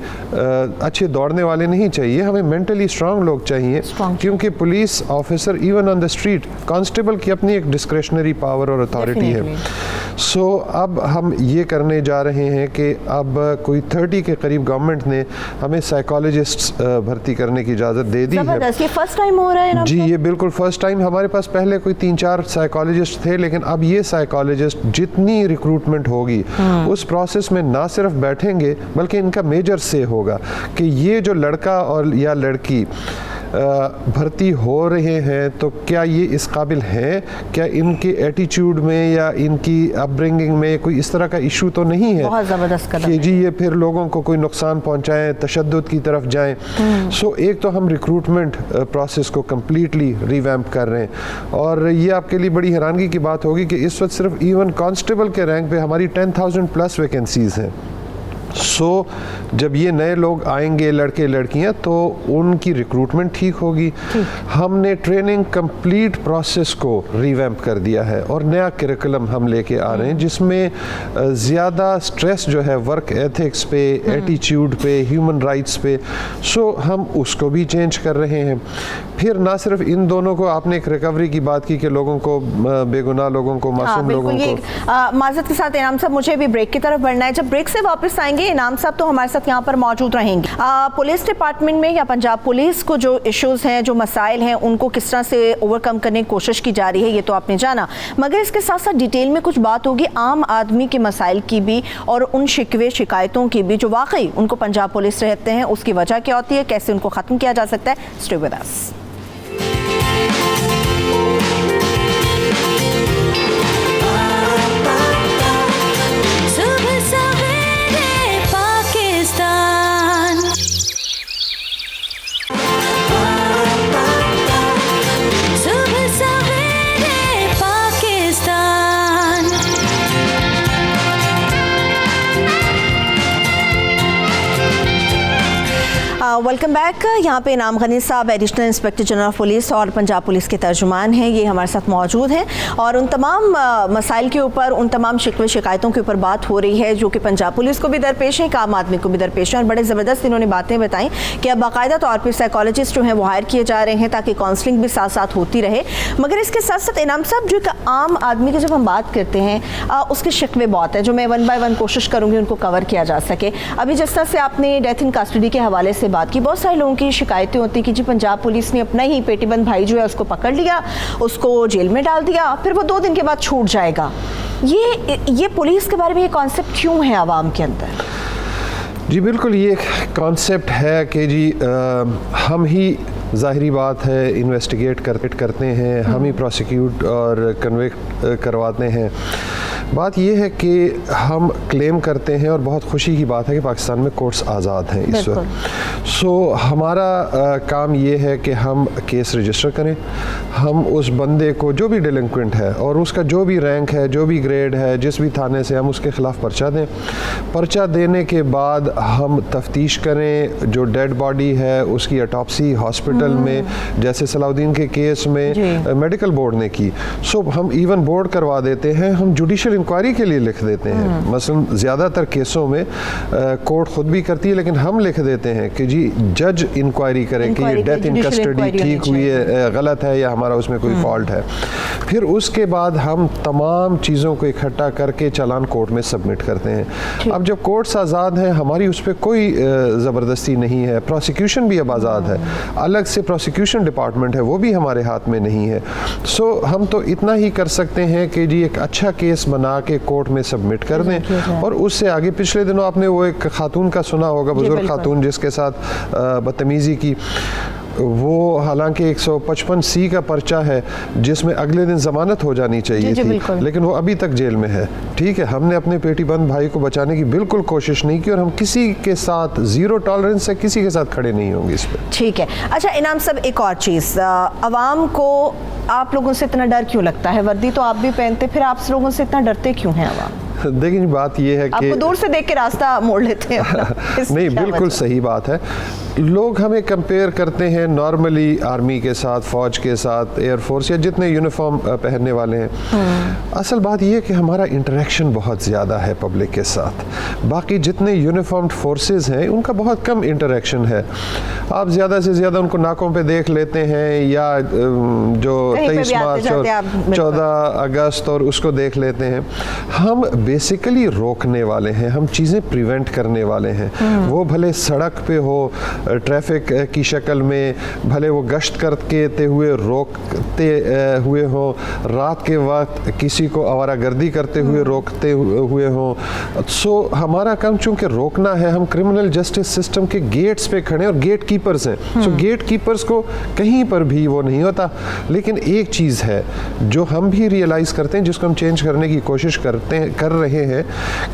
अच्छे दौड़ने वाले नहीं चाहिए, हमें मेंटली स्ट्रांग लोग चाहिए, क्योंकि police officer even on the street, constable की अपनी एक डिस्क्रेशनरी पावर और अथॉरिटी है। सो अब हम ये करने जा रहे हैं कि अब कोई 30 के करीब गवर्नमेंट ने हमें साइकोलॉजिस्ट भर्ती करने की इजाज़त दे दी है। ये फर्स्ट टाइम हो रहा है ना? जी, ये बिल्कुल फर्स्ट टाइम। हमारे पास पहले कोई 3-4 साइकोलॉजिस्ट थे, लेकिन अब ये साइकोलॉजिस्ट जितनी रिक्रूटमेंट होगी उस प्रोसेस में ना सिर्फ बैठेंगे बल्कि इनका मेजर से होगा कि ये जो लड़का और या लड़की भर्ती हो रहे हैं तो क्या ये इस काबिल हैं, क्या इनके एटीट्यूड में या इनकी अपब्रिंगिंग में कोई इस तरह का इशू तो नहीं है। बहुत ज़बरदस्त कदम कि जी ये फिर लोगों को कोई नुकसान पहुंचाएं, तशद्दुद की तरफ जाएं। सो एक तो हम रिक्रूटमेंट प्रोसेस को कम्प्लीटली रिवैम्प कर रहे हैं, और ये आपके लिए बड़ी हैरानगी की बात होगी कि इस वक्त सिर्फ इवन कांस्टेबल के रैंक पे हमारी 10,000 प्लस वैकेंसीज़ हैं। सो जब ये नए लोग आएंगे, लड़के लड़कियां, तो उनकी रिक्रूटमेंट ठीक होगी। हमने ट्रेनिंग कंप्लीट प्रोसेस को रिवैम्प कर दिया है और नया करिकुलम हम लेके आ रहे हैं जिसमें ज़्यादा स्ट्रेस जो है वर्क एथिक्स पे, एटीट्यूड पे, ह्यूमन राइट्स पे, सो हम उसको भी चेंज कर रहे हैं। फिर ना सिर्फ इन दोनों को, आपने एक रिकवरी की बात की कि लोगों को, बेगुनाह लोगों को, मासूम लोगों को। माजरत के साथ इनाम साहब, मुझे भी ब्रेक की तरफ बढ़ना है। जब ब्रेक से वापस आएंगे इनाम साहब तो हमारे साथ यहाँ पर मौजूद रहेंगे। पुलिस डिपार्टमेंट में या पंजाब पुलिस को जो इश्यूज हैं, जो मसाइल हैं, उनको किस तरह से ओवरकम करने की कोशिश की जा रही है, ये तो आपने जाना, मगर इसके साथ साथ डिटेल में कुछ बात होगी आम आदमी के मसाइल की भी और उन शिकवे शिकायतों की भी जो वाकई उनको पंजाब पुलिस रहते हैं, उसकी वजह क्या होती है, कैसे उनको ख़त्म किया जा सकता है। Stay with us. Welcome back. यहाँ पे इनाम गनी साहब additional inspector general of police और पंजाब पुलिस के तर्जुमान हैं, ये हमारे साथ मौजूद हैं और उन तमाम मसाइल के ऊपर, उन तमाम शिकवे शिकायतों के ऊपर बात हो रही है जो कि पंजाब पुलिस को भी दरपेश है, आम आदमी को भी दरपेश है। और बड़े ज़बरदस्त इन्होंने बातें बताई कि अब बाकायदा तौर पर साइकोलॉजिस्ट जो हैं वो हायर किए जा रहे हैं ताकि काउंसलिंग भी साथ साथ होती रहे। मगर इसके साथ साथ इनाम साहब, जो आम आदमी की जब हम बात करते हैं उसके शिकवे बहुत है जो मैं 1 बाय 1 कोशिश करूँगी उनको कवर किया जा सके। अभी जिस तरह से आपने डेथ इन कस्टडी के हवाले से बात की, बहुत सारे लोगों की शिकायतें होती कि जी पंजाब पुलिस ने अपना ही पेटीबंद भाई जो है उसको पकड़ लिया, उसको जेल में डाल दिया, फिर वो 2 दिन के बाद छूट जाएगा। ये पुलिस के बारे में ये कॉन्सेप्ट क्यों है आवाम के अंदर? जी बिल्कुल, ये कॉन्सेप्ट है कि जी हम ही, ज़ाहिरी बात है, इन्वेस्टिगेट करते हैं, हम ही प्रोसिक्यूट और कन्विक्ट करवाते हैं। बात यह है कि हम क्लेम करते हैं और बहुत खुशी की बात है कि पाकिस्तान में कोर्ट्स आज़ाद हैं इस वक्त। सो हमारा काम ये है कि हम केस रजिस्टर करें, हम उस बंदे को, जो भी डिलिंक्वेंट है और उसका जो भी रैंक है, जो भी ग्रेड है, जिस भी थाने से, हम उसके ख़िलाफ़ पर्चा दें। पर्चा देने के बाद हम तफ्तीश करें, जो डेड बॉडी है उसकी ऑटोप्सी हॉस्पिटल में, जैसे सलाउद्दीन के केस में मेडिकल बोर्ड ने की। सो हम इवन बोर्ड करवा देते हैं, हम जुडिशल इंक्वायरी के लिए लिख देते हैं। मसलन ज़्यादातर केसों में कोर्ट खुद भी करती है, लेकिन हम लिख देते हैं कि जी जज इंक्वायरी करे कि ये डेथ इन कस्टडी ठीक हुई है, गलत है, या हमारा उसमें कोई फॉल्ट है। फिर उसके बाद हम तमाम चीज़ों को इकट्ठा करके चालान कोर्ट में सबमिट करते हैं। अब जब कोर्ट्स आज़ाद हैं, हमारी उस पर कोई ज़बरदस्ती नहीं है, प्रोसिक्यूशन भी अब आज़ाद है, अलग से प्रोसिक्यूशन डिपार्टमेंट है वो भी हमारे हाथ में नहीं है। सो हम तो इतना ही कर सकते हैं कि जी एक अच्छा केस बना के कोर्ट में सबमिट कर दें और उससे आगे। पिछले दिनों आपने वो एक खातून का सुना होगा, बुजुर्ग खातून जिसके साथ बदतमीज़ी की, वो हालांकि 155C का पर्चा है जिसमें अगले दिन जमानत हो जानी चाहिए थी, लेकिन वो अभी तक जेल में है। ठीक है, हमने अपने पेटीबंद भाई को बचाने की बिल्कुल कोशिश नहीं की और हम किसी के साथ जीरो टॉलरेंस से किसी के साथ खड़े नहीं होंगे इस पर। ठीक है। अच्छा इनाम साहब, एक और चीज़, अवाम को आप लोगों से इतना डर क्यों लगता है? वर्दी तो आप भी पहनते, फिर आप लोगों से इतना डरते क्यों हैं अवाम? देखिए बात ये है कि आपको दूर से देख के रास्ता मोड़ लेते हैं नहीं, बिल्कुल सही बात है। लोग हमें कंपेयर करते हैं नॉर्मली आर्मी के साथ, फौज के साथ, एयरफोर्स या जितने यूनिफॉर्म पहनने वाले हैं। असल बात यह है कि हमारा इंटरेक्शन बहुत ज़्यादा है पब्लिक के साथ। बाकी जितने यूनिफॉर्म्ड फोर्सेस हैं उनका बहुत कम इंटरेक्शन है। आप ज़्यादा से ज़्यादा उनको नाकों पे देख लेते हैं या जो 23 मार्च और 14 अगस्त और उसको देख लेते हैं। हम बेसिकली रोकने वाले हैं, हम चीज़ें प्रिवेंट करने वाले हैं। वो भले सड़क पे हो, ट्रैफिक की शक्ल में, भले वो गश्त करते हुए रोकते हुए हो, रात के वक्त किसी को आवारागर्दी करते हुए रोकते हुए हो। सो हमारा काम चूँकि रोकना है, हम क्रिमिनल जस्टिस सिस्टम के गेट्स पे खड़े और गेट कीपर्स हैं। सो गेट कीपर्स को कहीं पर भी वो नहीं होता। लेकिन एक चीज़ है जो हम भी रियलाइज़ करते हैं, जिसको हम चेंज करने की कोशिश कर रहे हैं,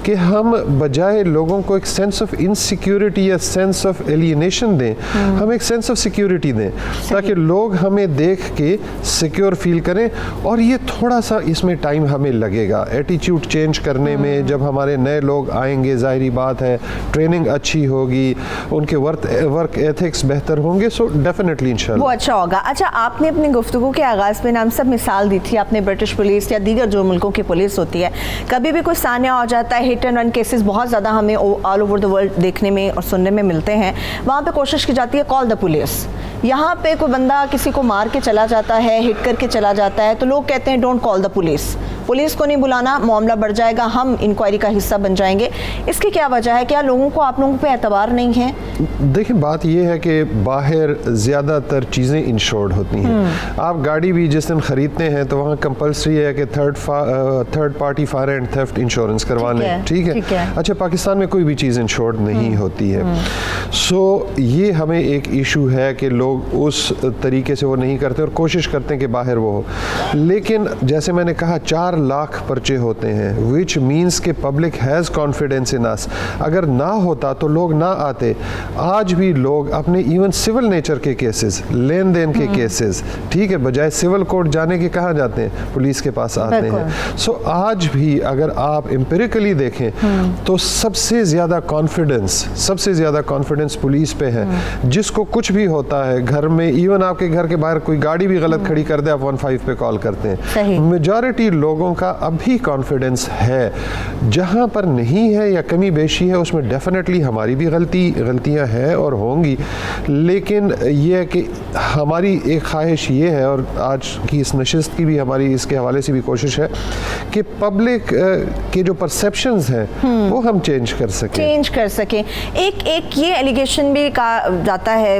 कि हम बजाय लोगों को एक सेंस ऑफ इनसिक्योरिटी या सेंस ऑफ एलियनेशन दें, हम एक सेंस ऑफ सिक्योरिटी दें, ताकि लोग हमें देख के सिक्योर फील करें। और ये थोड़ा सा इसमें टाइम हमें लगेगा एटीट्यूड चेंज करने में। जब हमारे नए लोग आएंगे, जाहिर बात है ट्रेनिंग अच्छी होगी, उनके वर्क एथिक्स बेहतर होंगे, सो डेफिनेटली इंशाल्लाह वो अच्छा होगा। अच्छा, आपने अपनी गुफ्तगू के आगाज़ में नाम सब मिसाल दी थी, आपने ब्रिटिश पुलिस या दीगर जो मुल्कों की पुलिस होती है, कभी भी कोई सान्या हो जाता है, हिट एंड रन केसेस बहुत ज़्यादा हमें ऑल ओवर द वर्ल्ड देखने में और सुनने में मिलते हैं, वहाँ पे कोशिश की जाती है कॉल द पुलिस। यहाँ पे कोई बंदा किसी को मार के चला जाता है, हिट करके चला जाता है, तो लोग कहते हैं don't call the police, police को नहीं बुलाना, मामला बढ़ जाएगा, हम इंक्वायरी का हिस्सा बन जाएंगे। इसकी क्या वजह है? क्या लोगों को आप लोगों पे एतबार नहीं है? देखिए बात यह है कि बाहर ज़्यादातर चीज़ें इंश्योर्ड होती हैं। आप गाड़ी भी जिस दिन ख़रीदते हैं तो वहाँ कंपलसरी है कि third party fire and theft insurance करवा लें। ठीक है। अच्छा, पाकिस्तान में कोई भी चीज़ इंश्योर्ड नहीं होती है। सो ये हमें एक इशू है कि लोग उस तरीके से वो नहीं करते और कोशिश करते हैं कि बाहर वो हो। लेकिन जैसे मैंने कहा 4 लाख पर्चे होते हैं, विच मीन्स के पब्लिक हैज़ कॉन्फिडेंस इन अस। अगर ना होता तो लोग ना आते। आज भी लोग अपने इवन सिविल नेचर के केसेस, लेन देन के केसेस, ठीक है, बजाय सिविल कोर्ट जाने के कहाँ जाते हैं? पुलिस के पास आते हैं। सो आज भी अगर आप एम्पिरिकली देखें तो सबसे ज़्यादा कॉन्फिडेंस पुलिस पे है। जिसको कुछ भी होता है घर में, इवन आपके घर के बाहर कोई गाड़ी भी गलत खड़ी कर दे, आप 15 पे कॉल करते हैं। मेजॉरिटी लोगों का अभी कॉन्फिडेंस है। जहां पर नहीं है या कमी बेशी है उसमें डेफिनेटली हमारी भी गलतियां हैं और होंगी। लेकिन यह है कि हमारी एक ख्वाहिश ये है, और आज की इस नशिस्त की भी हमारी इसके हवाले से भी कोशिश है, कि पब्लिक के जो परसेप्शंस हैं वो हम चेंज कर सकें। एक ये एलिगेशन भी कहा जाता है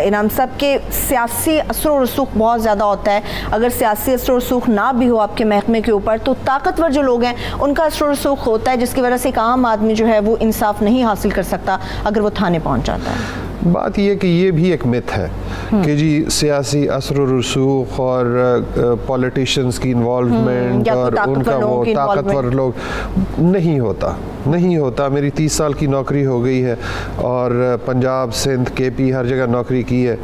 इनाम साहब के सियासी असर और रसूख बहुत ज़्यादा होता है। अगर सियासी असर और रसूख ना भी हो आपके महकमे के ऊपर, तो ताकतवर जो लोग हैं उनका असर और रसूख होता है, जिसकी वजह से एक आम आदमी जो है वो इंसाफ नहीं हासिल कर सकता अगर वो थाने पहुंच जाता है। बात यह कि ये भी एक मिथ है कि जी सियासी असर और रसूख और पॉलिटिशियंस की इन्वॉल्वमेंट और उनका वो ताकतवर लोग नहीं होता। मेरी 30 साल की नौकरी हो गई है और पंजाब, सिंध, केपी हर जगह नौकरी की है।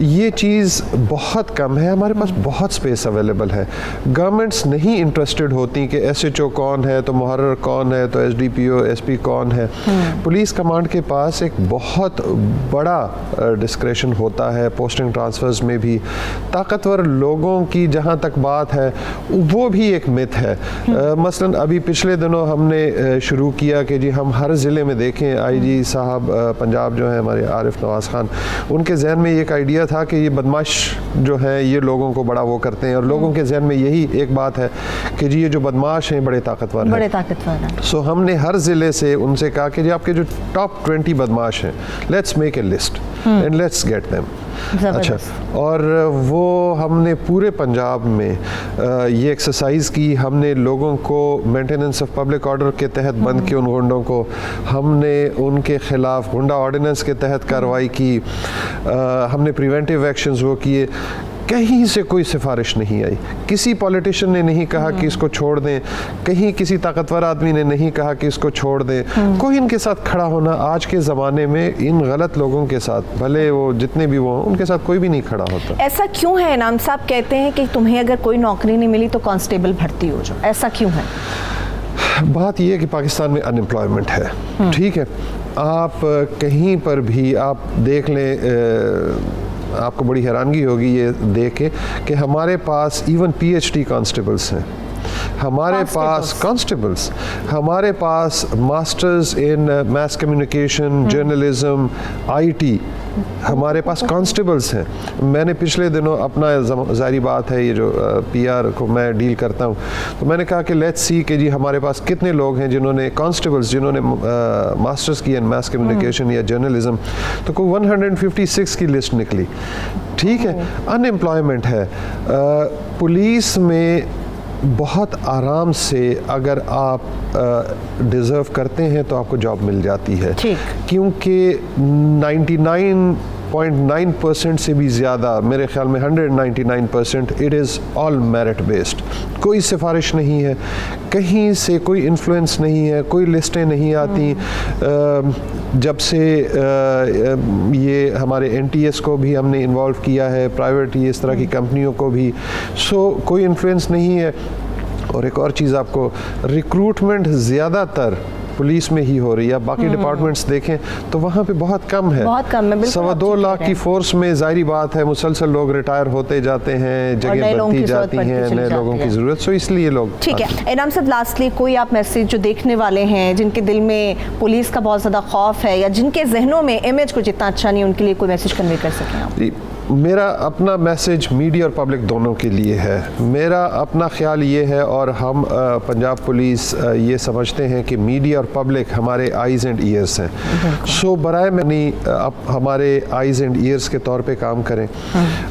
ये चीज़ बहुत कम है। हमारे पास बहुत स्पेस अवेलेबल है। गवर्नमेंट्स नहीं इंटरेस्टेड होती कि SHO कौन है, तो मुहर्रर कौन है, तो SDPO SP कौन है। पुलिस कमांड के पास एक बहुत बड़ा डिस्क्रेशन होता है पोस्टिंग ट्रांसफर्स में भी। ताकतवर लोगों की जहाँ तक बात है वो भी एक मिथ है। मसलन अभी पिछले दिनों हमने शुरू किया कि जी हम हर ज़िले में देखें। IG साहब पंजाब जो है हमारे आरिफ नवाज़ खान, उनके जहन में एक आइडिया था कि ये बदमाश जो है ये लोगों को बड़ा वो करते हैं, और लोगों के जहन में यही एक बात है कि जी ये जो बदमाश हैं बड़े ताकतवर हैं। सो हमने हर ज़िले से उनसे कहा कि जी आपके जो टॉप 20 बदमाश हैं, let's make a list and let's get them. अच्छा, और वो हमने पूरे पंजाब में ये एक्सरसाइज की। हमने लोगों को मेंटेनेंस ऑफ पब्लिक ऑर्डर के तहत बंद किया, उन गुंडों को। हमने उनके खिलाफ गुंडा ऑर्डिनेंस के तहत कार्रवाई की। हमने प्रिवेंटिव एक्शंस वो किए, कहीं से कोई सिफारिश नहीं आई। किसी पॉलिटिशियन ने नहीं कहा कि इसको छोड़ दें, कहीं किसी ताकतवर आदमी ने नहीं कहा कि इसको छोड़ दें। कोई इनके साथ खड़ा होना आज के ज़माने में इन गलत लोगों के साथ, भले वो जितने भी वो उनके साथ कोई भी नहीं खड़ा होता। ऐसा क्यों है? इनाम साहब कहते हैं कि तुम्हें अगर कोई नौकरी नहीं मिली तो कांस्टेबल भर्ती हो जाओ, ऐसा क्यों है? बात यह है कि पाकिस्तान में अनएम्प्लॉयमेंट है, ठीक है। आप कहीं पर भी आप देख लें, आपको बड़ी हैरानगी होगी ये देख के कि हमारे पास इवन PhD कांस्टेबल्स हैं, हमारे पास कांस्टेबल्स, हमारे पास masters in mass communication, journalism, IT, हमारे पास कांस्टेबल्स हैं। मैंने पिछले दिनों अपना ज़ाहिरी बात है, ये जो PR को मैं डील करता हूँ, तो मैंने कहा कि लेट्स सी कि जी हमारे पास कितने लोग हैं जिन्होंने कांस्टेबल्स, जिन्होंने मास्टर्स किया इन मास कम्युनिकेशन या जर्नलिज्म, तो कोई 156 की लिस्ट निकली, ठीक है। अनएम्प्लॉयमेंट है। पुलिस में बहुत आराम से अगर आप डिज़र्व करते हैं तो आपको जॉब मिल जाती है, क्योंकि 99.9% से भी ज़्यादा, मेरे ख्याल में 199%, it is all merit based. कोई सिफारिश नहीं है, कहीं से कोई इन्फ्लुएंस नहीं है, कोई लिस्टें नहीं आती। जब से ये हमारे NTS को भी हमने इन्वॉल्व किया है, प्राइवेट इस तरह की कंपनियों को भी, कोई इन्फ्लुएंस नहीं है। और एक और चीज़, आपको रिक्रूटमेंट ज़्यादातर पुलिस में ही हो रही है। बाकी डिपार्टमेंट्स देखें तो वहाँ पे बहुत कम है, 2.25 लाख की फोर्स में ज़ाहिरी बात है मुसलसल लोग रिटायर होते जाते हैं, जगह बढ़ती जाती हैं, नए लोगों की ज़रूरत, सो इसलिए लोग। ठीक है इनाम साहब, लास्टली कोई आप मैसेज जो देखने वाले हैं जिनके दिल में पुलिस का बहुत ज़्यादा खौफ है या जिनके जहनों में इमेज कुछ इतना अच्छा नहीं, उनके लिए कोई मैसेज कन्वे कर सकें आप? मेरा अपना मैसेज मीडिया और पब्लिक दोनों के लिए है। मेरा अपना ख्याल ये है, और हम पंजाब पुलिस ये समझते हैं कि मीडिया और पब्लिक हमारे आइज़ एंड ईयर्स हैं। सो बराए मेहरबानी आप हमारे आइज़ एंड ईयर्स के तौर पे काम करें।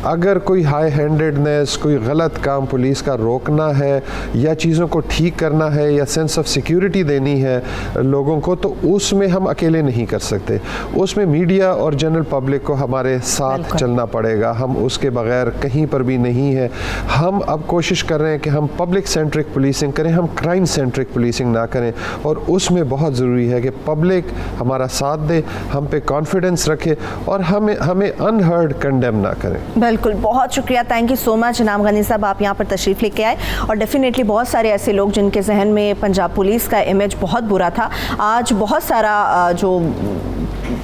अगर कोई हाई हैंडेडनेस, कोई गलत काम पुलिस का रोकना है या चीज़ों को ठीक करना है या सेंस ऑफ सिक्योरिटी देनी है लोगों को, तो उसमें हम अकेले नहीं कर सकते। उसमें मीडिया और जनरल पब्लिक को हमारे साथ चलना पड़ेगा। हम उसके बगैर कहीं पर भी नहीं है। हम अब कोशिश कर रहे हैं कि हम पब्लिक सेंट्रिक पुलिसिंग करें, हम क्राइम सेंट्रिक पुलिसिंग ना करें, और उसमें बहुत ज़रूरी है कि पब्लिक हमारा साथ दे, हम पे कॉन्फिडेंस रखे और हमें अनहर्ड कंडेम ना करें। बिल्कुल, बहुत शुक्रिया, थैंक यू सो मच इनाम गनी साहब, आप यहाँ पर तशरीफ़ लेके आए। और डेफिनेटली बहुत सारे ऐसे लोग जिनके जहन में पंजाब पुलिस का इमेज बहुत बुरा था, आज बहुत सारा जो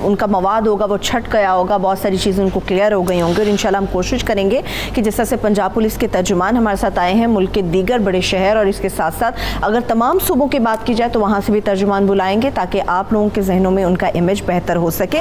उनका मवाद होगा वो छट गया होगा, बहुत सारी चीज़ें उनको क्लियर हो गई होंगी। और इंशाल्लाह हम कोशिश करेंगे कि जिस तरह से पंजाब पुलिस के तर्जुमान हमारे साथ आए हैं मुल्क के दीगर बड़े शहर और इसके साथ साथ अगर तमाम सूबों की बात की जाए तो वहाँ से भी तर्जुमान बुलाएंगे ताकि आप लोगों के जहनों में उनका इमेज बेहतर हो सके।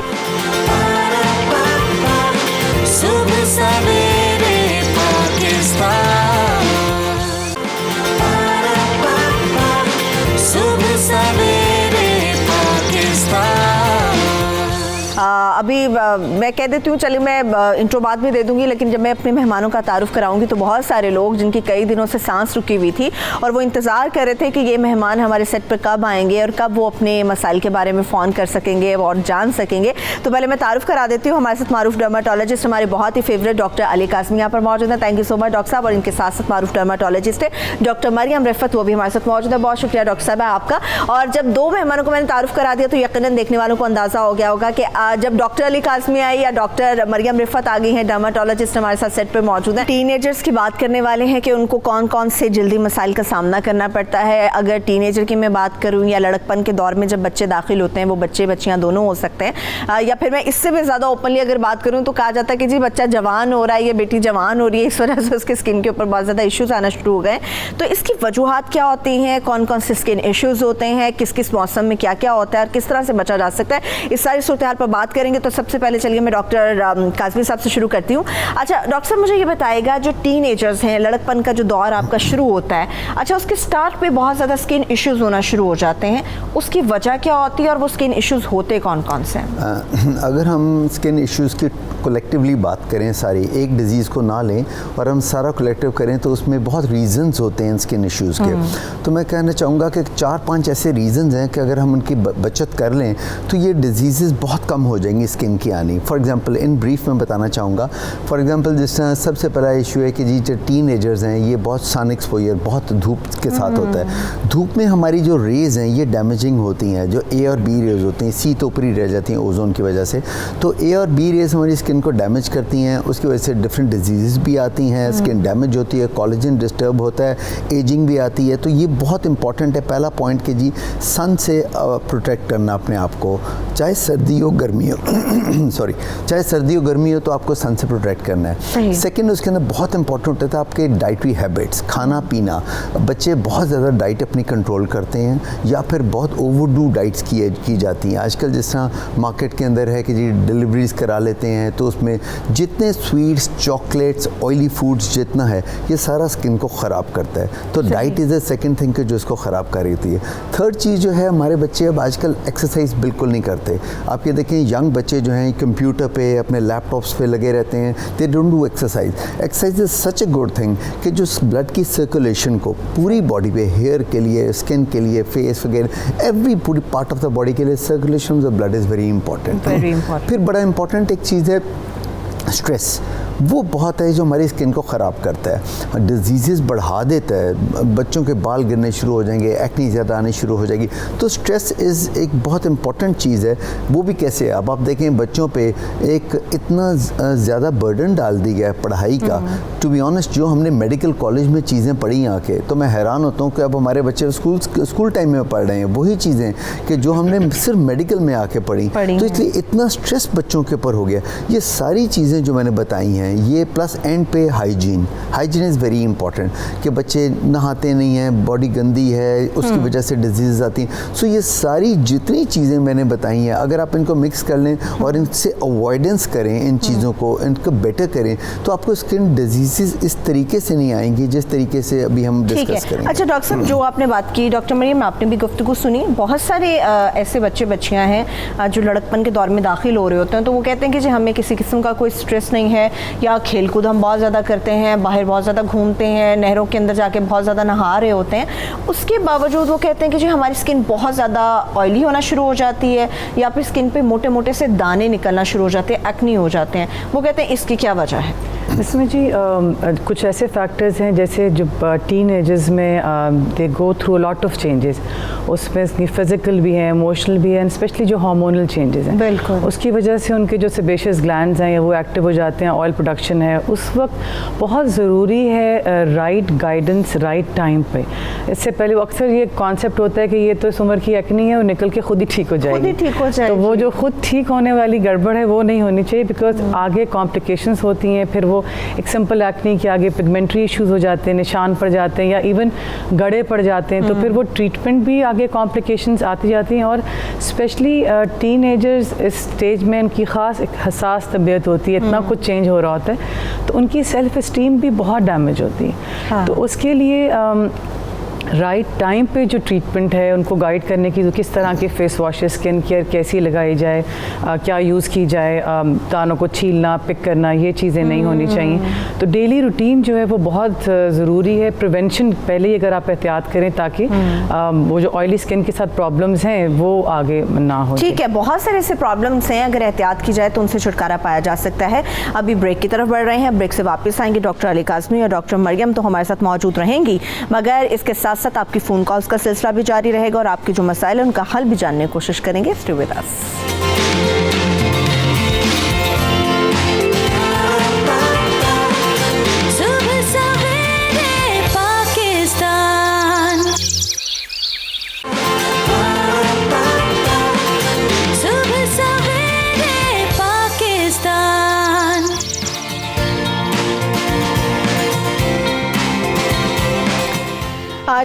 अभी मैं कह देती हूँ, चलिए मैं इंट्रो बाद में दे दूंगी, लेकिन जब मैं अपने मेहमानों का तारुफ कराऊंगी तो बहुत सारे लोग जिनकी कई दिनों से सांस रुकी हुई थी और वो इंतज़ार कर रहे थे कि ये मेहमान हमारे सेट पर कब आएंगे और कब वो अपने मसाइल के बारे में फ़ोन कर सकेंगे और जान सकेंगे। तो पहले मैं तारुफ करा देती हूँ। हमारे साथ मारूफ डर्माटोलॉजिस्ट, हमारे बहुत ही फेवरेट डॉक्टर अली काज़मी यहाँ पर मौजूद है। Thank you so much doctor साहब। और इनके साथ साथ मारूफ डर्माटोलॉजिस्ट है डॉक्टर मरियम रिफत, वो भी हमारे साथ मौजूद है। बहुत शुक्रिया डॉक्टर साहब आपका। और जब दो मेहमानों को मैंने तारुफ करा दिया तो यकीनन देखने वालों को अंदाज़ा हो गया होगा कि जब डॉक्टर अली काज़मी आई या डॉक्टर मरियम रिफत आ गई हैं, डर्माटोलॉजिस्ट हमारे साथ सेट पर मौजूद हैं। टीनेजर्स की बात करने वाले हैं कि उनको कौन कौन से जल्दी मसाइल का सामना करना पड़ता है। अगर टीनेजर की मैं बात करूं या लड़कपन के दौर में जब बच्चे दाखिल होते हैं, वो बच्चे बच्चियां दोनों हो सकते हैं, या फिर मैं इससे भी ज़्यादा ओपनली अगर बात करूं तो कहा जाता है कि जी बच्चा जवान हो रहा है या बेटी जवान हो रही है, इस वजह से उसके स्किन के ऊपर बहुत ज़्यादा इश्यूज आना शुरू हो गए। तो इसकी वजूहत क्या होती हैं, कौन कौन से स्किन इश्यूज होते हैं, किस किस मौसम में क्या क्या होता है और किस तरह से बचा जा सकता है, इस सारी सूरत हाल पर बात करेंगे। तो सबसे पहले चलिए मैं डॉक्टर काज़मी साहब से शुरू करती हूँ। अच्छा डॉक्टर साहब, मुझे ये बताइएगा, जो टीनेजर्स हैं, लड़कपन का जो दौर आपका शुरू होता है, अच्छा उसके स्टार्ट पे बहुत ज़्यादा स्किन इश्यूज होना शुरू हो जाते हैं, उसकी वजह क्या होती है और वो स्किन इश्यूज होते कौन कौन से हैं? अगर हम स्किन इश्यूज़ की कलेक्टिवली बात करें, सारी एक डिज़ीज़ को ना लें और हम सारा कलेक्टिव करें तो उसमें बहुत रीज़न्स होते हैं स्किन इश्यूज़ के। तो मैं कहना चाहूँगा कि 4-5 ऐसे रीज़न्स हैं कि अगर हम उनकी बचत कर लें तो ये डिजीज़ बहुत कम हो जाएंगी। चेंजिंग स्किन की आनी। फॉर एग्जांपल इन ब्रीफ में बताना चाहूँगा, फॉर एग्जांपल जिस तरह सबसे पहला इशू है कि जी जो टीनेजर्स हैं ये बहुत सन एक्सपोजर बहुत धूप के साथ होता है। धूप में हमारी जो रेज़ हैं ये डैमेजिंग होती हैं, जो ए और बी रेज़ होती हैं सी तो ऊपरी रह जाती हैं ओजोन की वजह से, तो ए और बी रेज़ हमारी स्किन को डैमेज करती हैं, उसकी वजह से डिफरेंट डिजीज़ भी आती हैं, स्किन डैमेज होती है, कोलेजन डिस्टर्ब होता है, एजिंग भी आती है। तो ये बहुत इंपॉर्टेंट है पहला पॉइंट कि जी सन से प्रोटेक्ट करना अपने आप को, चाहे सर्दी हो गर्मी हो सॉरी चाहे सर्दी हो गर्मी हो तो आपको सन से प्रोटेक्ट करना है। सेकंड उसके अंदर बहुत इंपॉर्टेंट होता है आपके डाइटरी हैबिट्स, खाना पीना। बच्चे बहुत ज़्यादा डाइट अपनी कंट्रोल करते हैं या फिर बहुत ओवरडू डाइट्स की जाती हैं। आजकल जिस तरह मार्केट के अंदर है कि जी डिलीवरीज करा लेते हैं तो उसमें जितने स्वीट्स चॉकलेट्स ऑयली फूड्स जितना है ये सारा स्किन को ख़राब करता है। तो diet is a second thing जो इसको ख़राब कर रही थी। थर्ड चीज़ जो है हमारे बच्चे अब आजकल एक्सरसाइज बिल्कुल नहीं करते। आप ये देखें यंग बच्चे जो हैं कंप्यूटर पे अपने लैपटॉप्स पे लगे रहते हैं, they don't do exercise. Exercise is such a good thing कि जो ब्लड की सर्कुलेशन को पूरी बॉडी पे, हेयर के लिए, स्किन के लिए, फेस वगैरह एवरी पूरी पार्ट ऑफ द बॉडी के लिए circulation of the blood is very important. फिर बड़ा इंपॉर्टेंट एक चीज़ है स्ट्रेस, वो बहुत है जो हमारी स्किन को ख़राब करता है, डिजीज़ बढ़ा देता है, बच्चों के बाल गिरने शुरू हो जाएंगे, एक्नी ज़्यादा आने शुरू हो जाएगी। तो स्ट्रेस इज़ एक बहुत इंपॉर्टेंट चीज़ है। वो भी कैसे, अब आप देखें बच्चों पे एक इतना ज़्यादा बर्डन डाल दी गया है पढ़ाई का। टू बी ऑनेस्ट जो हमने मेडिकल कॉलेज में चीज़ें पढ़ी आके तो मैं हैरान होता हूँ कि अब हमारे बच्चे स्कूल टाइम में पढ़ रहे हैं वही चीज़ें कि जो हमने सिर्फ मेडिकल में आके पढ़ी। तो इसलिए इतना स्ट्रेस बच्चों के ऊपर हो गया। ये सारी चीज़ें जो मैंने बताई हैं ये प्लस एंड पे हाइजीन इज़ वेरी इंपॉर्टेंट कि बच्चे नहाते नहीं हैं, बॉडी गंदी है, उसकी वजह से डिजीज़ आती हैं। सो ये सारी जितनी चीज़ें मैंने बताई हैं अगर आप इनको मिक्स कर लें और इनसे अवॉइडेंस करें, इन चीज़ों को इनको बेटर करें तो आपको स्किन डिजीज़ इस तरीके से नहीं आएंगी जिस तरीके से अभी हम डिस्कस करेंगे। अच्छा डॉक्टर साहब जो आपने बात की, डॉक्टर मरियम आपने भी गुफ्तगू सुनी, बहुत सारे ऐसे बच्चे बच्चियाँ हैं जो लड़कपन के दौर में दाखिल हो रहे होते हैं तो वो कहते हैं कि जी हमें किसी किस्म का कोई स्ट्रेस नहीं है, या खेलकूद हम बहुत ज़्यादा करते हैं, बाहर बहुत ज़्यादा घूमते हैं, नहरों के अंदर जाके बहुत ज़्यादा नहा रहे होते हैं, उसके बावजूद वो कहते हैं कि जी हमारी स्किन बहुत ज़्यादा ऑयली होना शुरू हो जाती है या फिर स्किन पे मोटे मोटे से दाने निकलना शुरू हो जाते हैं, एक्नी हो जाते हैं। वो कहते हैं इसकी क्या वजह है? इसमें जी कुछ ऐसे फैक्टर्स हैं जैसे जो टीन एजेस में they go through lot of changes, उसमें फिज़िकल भी हैं, इमोशनल भी हैं, स्पेशली जो हार्मोनल चेंजेस हैं बिल्कुल उसकी वजह से उनके जो सेबेशियस ग्लैंड्स हैं वो एक्टिव हो जाते हैं, ऑयल प्रोडक्शन है। उस वक्त बहुत ज़रूरी है राइट गाइडेंस राइट टाइम पे। इससे पहले अक्सर ये कॉन्सेप्ट होता है कि ये तो इस उम्र की एक्नी है और निकल के खुद ही ठीक हो जाएगी, तो वो जो खुद ठीक होने वाली गड़बड़ है वो नहीं होनी चाहिए, बिकॉज आगे कॉम्प्लिकेशंस होती हैं। फिर वो एक सिंपल एक्नी के आगे पिगमेंट्री इश्यूज हो जाते हैं, निशान पड़ जाते हैं या इवन गड़े पड़ जाते हैं, तो फिर वो ट्रीटमेंट भी आगे कॉम्प्लिकेशंस आती जाती हैं। और स्पेशली टीनेजर्स इस स्टेज में उनकी ख़ास एक हसास तबीयत होती है, इतना कुछ चेंज हो रहा होता है तो उनकी सेल्फ इस्टीम भी बहुत डैमेज होती है। तो उसके लिए राइट टाइम पे जो ट्रीटमेंट है उनको गाइड करने की, किस तरह के फेस वॉशेस, स्किन केयर कैसी लगाई जाए, क्या यूज़ की जाए, दानों को छीलना पिक करना ये चीज़ें नहीं होनी चाहिए। तो डेली रूटीन जो है वो बहुत ज़रूरी है। प्रिवेंशन पहले ही अगर आप एहतियात करें ताकि वो जो ऑयली स्किन के साथ प्रॉब्लम्स हैं वो आगे ना हो। ठीक है, बहुत सारे ऐसे प्रॉब्लम्स हैं, अगर एहतियात की जाए तो उनसे छुटकारा पाया जा सकता है। अभी ब्रेक की तरफ बढ़ रहे हैं, ब्रेक से वापस आएंगे डॉक्टर अली काज़मी और डॉक्टर मरियम तो हमारे साथ मौजूद रहेंगी, मगर इसके साथ साथ आपकी फ़ोन कॉल्स का सिलसिला भी जारी रहेगा और आपके जो मसाइल हैं उनका हल भी जानने की कोशिश करेंगे। Stay with us.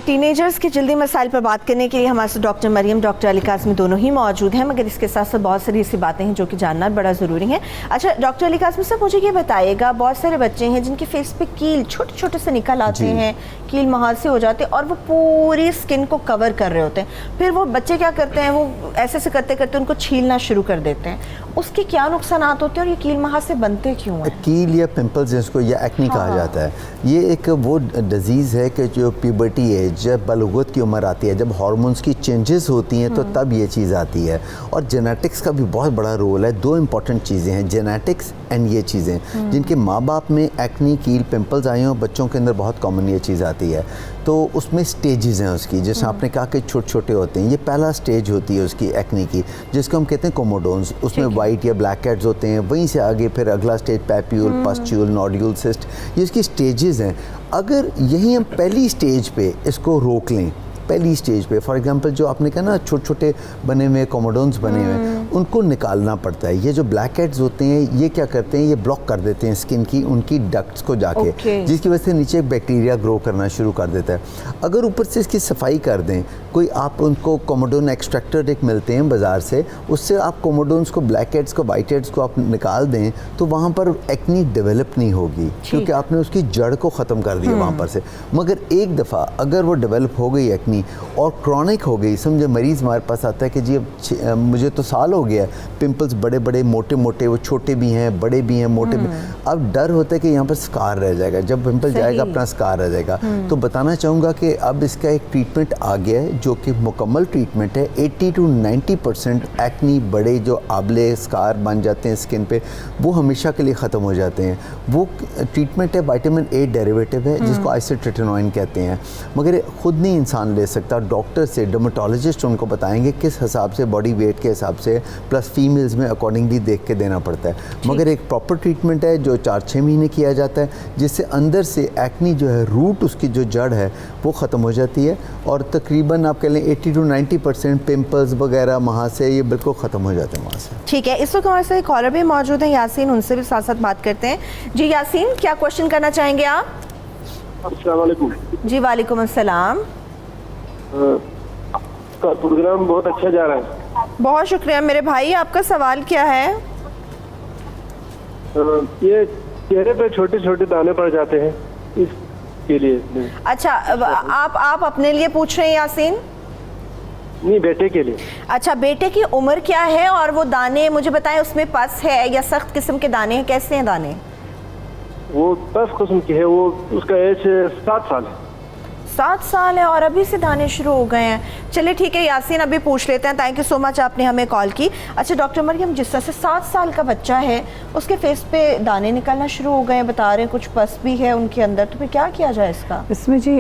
टीनेजर्स के जल्दी मसाइल पर बात करने के लिए हमारे साथ डॉक्टर मरियम, डॉक्टर अली काज़मी दोनों ही मौजूद हैं, मगर इसके साथ साथ बहुत सारी ऐसी बातें हैं जो कि जानना बड़ा ज़रूरी है। अच्छा डॉक्टर अली काज़मी साहब मुझे ये बताइएगा, बहुत सारे बच्चे हैं जिनके फेस पे कील छोटे छोटे से निकल आते हैं, कील महाल से हो जाते हैं और वो पूरी स्किन को कवर कर रहे होते हैं, फिर वो बच्चे क्या करते हैं, वो ऐसे से करते करते उनको छीलना शुरू कर देते हैं उसके क्या नुकसान होते हैं और ये कील महासे बनते क्यों हैं? कील या पिंपल्स जिसको या एक्नी कहा जाता है, ये एक वो डिजीज़ है कि जो प्यूबर्टी एज, जब बलूगत की उम्र आती है, जब हार्मोन्स की चेंजेस होती हैं तो तब ये चीज़ आती है। और जेनेटिक्स का भी बहुत बड़ा रोल है। दो इंपॉर्टेंट चीज़ें हैं, जेनेटिक्स एंड ये चीज़ें। जिनके माँ बाप में एक्नी, कील, पिंपल्स आई हों, बच्चों के अंदर बहुत कॉमन ये चीज़ आती है। तो उसमें स्टेजेस हैं उसकी, जैसे आपने कहा कि छोटे छोटे होते हैं, ये पहला स्टेज होती है उसकी एक्नी की, जिसको हम कहते हैं कोमोडोन्स। उसमें वाइट या ब्लैक हेड्स होते हैं, वहीं से आगे फिर अगला stage papule, pustule, nodule, cyst, ये इसकी स्टेजेस हैं। अगर यही हम पहली स्टेज पे इसको रोक लें, पहली स्टेज पे, फॉर एग्जांपल जो आपने कहा ना छोटे छोटे बने हुए कोमोडोन्स बने हुए हैं, उनको निकालना पड़ता है। ये जो ब्लैक हेड्स होते हैं ये क्या करते हैं, ये ब्लॉक कर देते हैं स्किन की उनकी डक्ट्स को जाके, जिसकी वजह से नीचे बैक्टीरिया ग्रो करना शुरू कर देता है। अगर ऊपर से इसकी सफाई कर दें, कोई आप उनको कोमोडोन एक्सट्रैक्टर एक मिलते हैं बाज़ार से, उससे आप कोमोडोन्स को, ब्लैक हेड्स को, वाइट हेड्स को आप निकाल दें तो वहाँ पर एक्नी डेवलप नहीं होगी, क्योंकि आपने उसकी जड़ को ख़त्म कर दिया वहाँ पर से। मगर एक दफ़ा अगर वो डेवलप हो गई एक्नी और क्रॉनिक हो गई, समझे मरीज़ हमारे पास आता है कि जी अब मुझे तो साल हो गया है, पिंपल्स बड़े बड़े मोटे मोटे, वो छोटे भी हैं, बड़े भी हैं, मोटे भी, अब डर होता है कि यहाँ पर स्कार रह जाएगा, जब पिंपल जाएगा अपना स्कार रह जाएगा। तो बताना चाहूँगा कि अब इसका एक ट्रीटमेंट आ गया है जो कि मुकम्मल ट्रीटमेंट है। 80 to 90% एक्नी, बड़े जो आबले स्कार बन जाते हैं स्किन पे, वो हमेशा के लिए ख़त्म हो जाते हैं। वो ट्रीटमेंट है विटामिन ए डेरिवेटिव है, जिसको आइसोट्रेटिनोइन कहते हैं। मगर खुद नहीं इंसान ले सकता, डॉक्टर से, डर्मेटोलॉजिस्ट उनको बताएंगे किस हिसाब से, बॉडी वेट के हिसाब से, प्लस फीमेल्स में अकॉर्डिंगली देख के देना पड़ता है। मगर एक प्रॉपर ट्रीटमेंट है जो 4-6 महीने किया जाता है, जिससे अंदर से एक्नी जो है, रूट उसकी जो जड़ है वो ख़त्म हो जाती है और तकरीबन आप कह लें 80 to 90% पिंपल्स वगैरह वहाँ से ये बिल्कुल ख़त्म हो जाते हैं वहाँ से। ठीक है, इस वक्त हमारे साथ कॉलर भी मौजूद है यासीन, उनसे भी साथ साथ बात करते हैं। जी यासीन, क्या क्वेश्चन करना चाहेंगे आप? अस्सलाम वालेकुम। जी वालेकुम अस्सलाम। आपका प्रोग्राम बहुत अच्छा जा रहा है। बहुत शुक्रिया मेरे भाई। आपका सवाल क्या है? ये चेहरे पे छोटे छोटे दाने पड़ जाते हैं, इसके लिए। अच्छा, आप अपने लिए पूछ रहे हैं यासीन? नहीं, बेटे के लिए। अच्छा, बेटे की उम्र क्या है और वो दाने मुझे बताएं, उसमें पस है या सख्त किस्म के दाने हैं, कैसे हैं दाने? वो 10 किस्म की है, वो उसका एज 7 साल है। 7 साल है और अभी से दाने शुरू हो गए हैं। चलिए ठीक है यासीन, अभी पूछ लेते हैं। थैंक यू सो मच, आपने हमें कॉल की। अच्छा डॉक्टर मरियम, जिस तरह से 7 साल का बच्चा है, उसके फेस पे दाने निकलना शुरू हो गए हैं, बता रहे हैं कुछ पस भी है उनके अंदर, तो फिर क्या किया जाए इसका? इसमें जी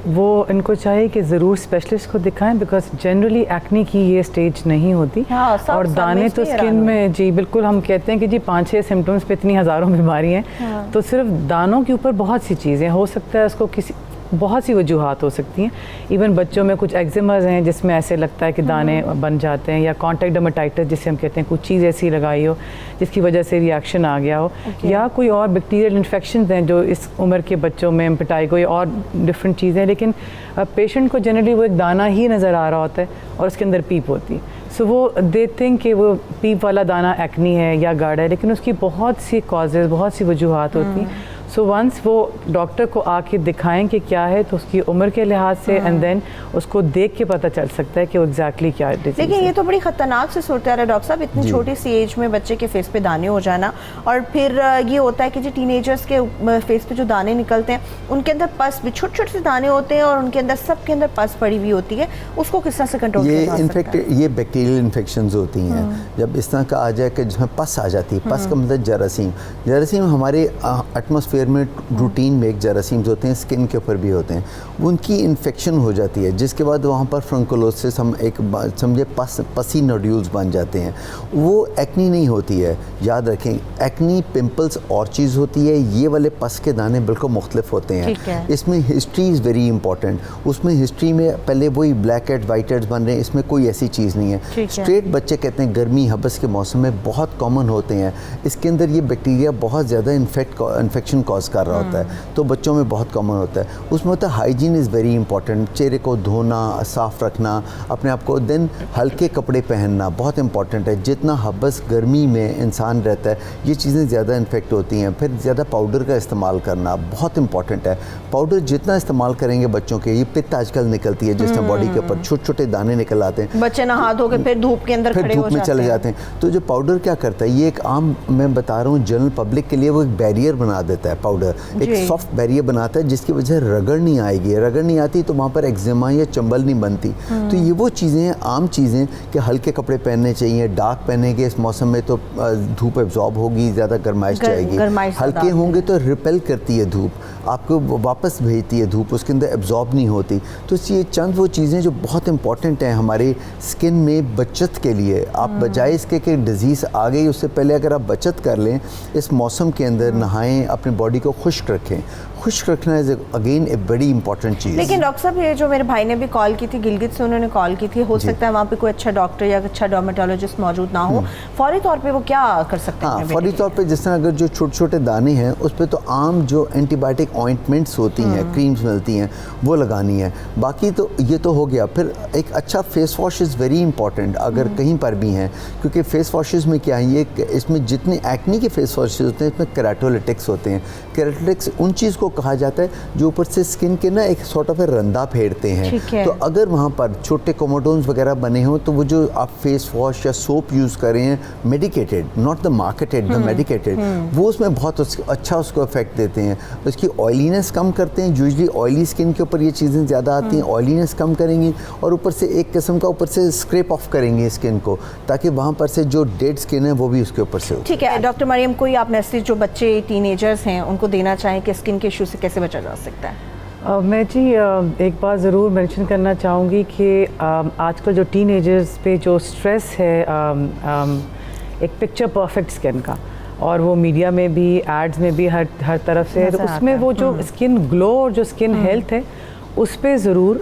वो इनको चाहिए कि ज़रूर स्पेशलिस्ट को दिखाएं, बिकॉज जनरली एक्नी की ये स्टेज नहीं होती। हाँ, और दाने तो स्किन में जी बिल्कुल, हम कहते हैं कि जी 5-6 सिम्टम्स पे इतनी हज़ारों बीमारी हैं। हाँ। तो सिर्फ दानों के ऊपर बहुत सी चीज़ें हो सकता है, उसको किसी बहुत सी वजूहात हो सकती हैं। इवन बच्चों में कुछ एक्जिमाज हैं जिसमें ऐसे लगता है कि दाने बन जाते हैं, या कॉन्टैक्ट डर्मेटाइटिस जिसे हम कहते हैं, कुछ चीज़ ऐसी लगाई हो जिसकी वजह से रिएक्शन आ गया हो, या कोई और बैक्टीरियल इन्फेक्शन हैं जो इस उम्र के बच्चों में, इम्पेटाइगो या और डिफरेंट चीज़ें। लेकिन पेशेंट को जनरली वो एक दाना ही नज़र आ रहा होता है और उसके अंदर पीप होती है, सो वो दे थिंक कि वो पीप वाला दाना एक्नी है या गाढ़ा है, लेकिन उसकी बहुत सी कॉजेज़, बहुत सी वजूहात होती हैं। सो वंस वो डॉक्टर को आके दिखाएं कि क्या है, तो उसकी उम्र के लिहाज से एंड देन उसको देख के पता चल सकता है कि वो एग्जैक्टली क्या डिजीज है। लेकिन ये तो बड़ी ख़तरनाक सी सूरत है डॉक्टर साहब, इतनी छोटी सी एज में बच्चे के फेस पे दाने हो जाना, और फिर ये होता है कि जो टीनेजर्स के फेस पे जो दाने निकलते हैं, उनके अंदर पस भी, छोटे छोटे से दाने होते हैं और उनके अंदर, सबके अंदर पस पड़ी हुई होती है, उसको किस तरह से कंट्रोल किया जा सकता है? ये बैक्टीरियल इन्फेक्शंस होती हैं। जब इस तरह का आ जाए कि जिसमें पस आ जाती है, पस का मतलब जरासीम। जरासीम हमारे एटमॉस्फेयर में रूटीन में एक जरासीम्स होते हैं, स्किन के ऊपर भी होते हैं, उनकी इन्फेक्शन हो जाती है, जिसके बाद वहाँ पर फ्रंकुलोसिस, हम एक समझे पसी नोड्यूल्स बन जाते हैं। वो एक्नी नहीं होती है, याद रखें। एक्नी, पिंपल्स और चीज़ होती है, ये वाले पस के दाने बिल्कुल मुख्तलिफ होते हैं। इसमें हिस्ट्री इज़ वेरी इंपॉर्टेंट। उसमें हिस्ट्री में पहले वही ब्लैक हेड्स, वाइट हेड्स बन रहे हैं, इसमें कोई ऐसी चीज़ नहीं है। स्ट्रेट बच्चे कहते हैं गर्मी हबस के मौसम में बहुत कॉमन होते हैं, इसके अंदर ये बैक्टीरिया बहुत ज़्यादा इन्फेक्शन कॉज कर रहा होता है, तो बच्चों में बहुत कॉमन होता है। उसमें होता है हाइजीन इज़ वेरी इंपॉर्टेंट, चेहरे को धोना, साफ़ रखना अपने आप को, देन हल्के कपड़े पहनना बहुत इंपॉर्टेंट है। जितना हब्बस गर्मी में इंसान रहता है ये चीज़ें ज़्यादा इन्फेक्ट होती हैं। फिर ज़्यादा पाउडर का इस्तेमाल करना बहुत इंपॉर्टेंट है। पाउडर जितना इस्तेमाल करेंगे बच्चों के, ये पित्त आजकल निकलती है जिसमें बॉडी के ऊपर छोटे छोटे दाने निकल आते हैं, बच्चे नहा धो के फिर धूप के अंदर फिर खड़े धूप हो में जाते चले हैं। जाते हैं। तो जो पाउडर क्या करता है, ये एक आम, मैं बता रहा हूँ जनरल पब्लिक के लिए, वो एक बैरियर बना देता है। पाउडर एक सॉफ्ट बैरियर बनाता है जिसकी वजह से रगड़ नहीं आएगी, रगड़ नहीं आती तो वहाँ पर एक्जिमा या चंबल नहीं बनती। तो ये वो चीज़ें हैं, आम चीज़ें कि हल्के कपड़े पहनने चाहिए, डार्क पहनेंगे इस मौसम में तो धूप एब्जॉर्ब होगी, ज़्यादा गर्माइश जाएगी। हल्के होंगे तो रिपेल करती है धूप, आपको वापस भेजती है धूप, उसके अंदर एब्जॉर्ब नहीं होती। तो ये चंद वो चीज़ें जो बहुत इंपॉर्टेंट हैं हमारे स्किन में बचत के लिए। आप बजाय इसके कि डिज़ीज़ आ गई उससे पहले अगर आप बचत कर लें, इस मौसम के अंदर नहाएं, अपने बॉडी को खुश्क रखें। खुश्क रखना इज़ अगेन ए बड़ी इंपॉर्टेंट चीज़। लेकिन डॉक्टर साहब, ये जो मेरे भाई ने भी कॉल की थी, गिलगित से उन्होंने कॉल की थी, हो सकता है वहाँ पे कोई अच्छा डॉक्टर या अच्छा डर्मेटोलॉजिस्ट मौजूद ना हो, फौरी तौर पे वो क्या कर सकते हैं? हाँ, फौरी तौर पे जिस तरह अगर जो छोटे छोटे दाने हैं उस पर तो आम जो एंटीबायोटिक ऑइंटमेंट्स होती हैं, क्रीम्स मिलती हैं, वो लगानी है। बाकी तो ये तो हो गया। फिर एक अच्छा face wash is very important अगर कहीं पर भी हैं, क्योंकि फेस वॉशेज़ में क्या है, ये इसमें जितने एक्ने के फेस वॉशेज़ होते हैं इसमें केराटोलिटिक्स होते हैं। केराटोलिटिक्स उन चीज़ को कहा जाता है जो ऊपर से स्किन के ना एक सॉर्ट ऑफ रंदा फेरते हैं। तो अगर वहाँ पर छोटे कोमोडोन्स वगैरह बने हों तो वो जो आप फेस वॉश या सोप यूज़ कर रहे हैं, medicated, not the marketed, the medicated, वो उसमें बहुत अच्छा उसको इफेक्ट देते हैं। उसकी ऑयलीनेस कम करते हैं। यूजली ऑयली स्किन के ऊपर ये चीज़ें ज़्यादा आती हैं, ऑयलीनेस कम करेंगी और ऊपर से एक किस्म का ऊपर से स्क्रैप ऑफ करेंगे स्किन को, ताकि वहाँ पर से जो डेड स्किन है वो भी उसके ऊपर से हो। ठीक है डॉक्टर मरियम, कोई आप मैसेज जो बच्चे टीनेजर्स हैं उनको देना चाहें कि स्किन के इशू से कैसे बचा जा सकता है? मैं जी एक बात ज़रूर मेंशन करना चाहूँगी कि आजकल जो टीनेजर्स पे जो स्ट्रेस है एक पिक्चर परफेक्ट स्किन का, और वो मीडिया में भी, एड्स में भी, हर तरफ से, तो उसमें वो जो स्किन ग्लो और जो स्किन हेल्थ है उस पर ज़रूर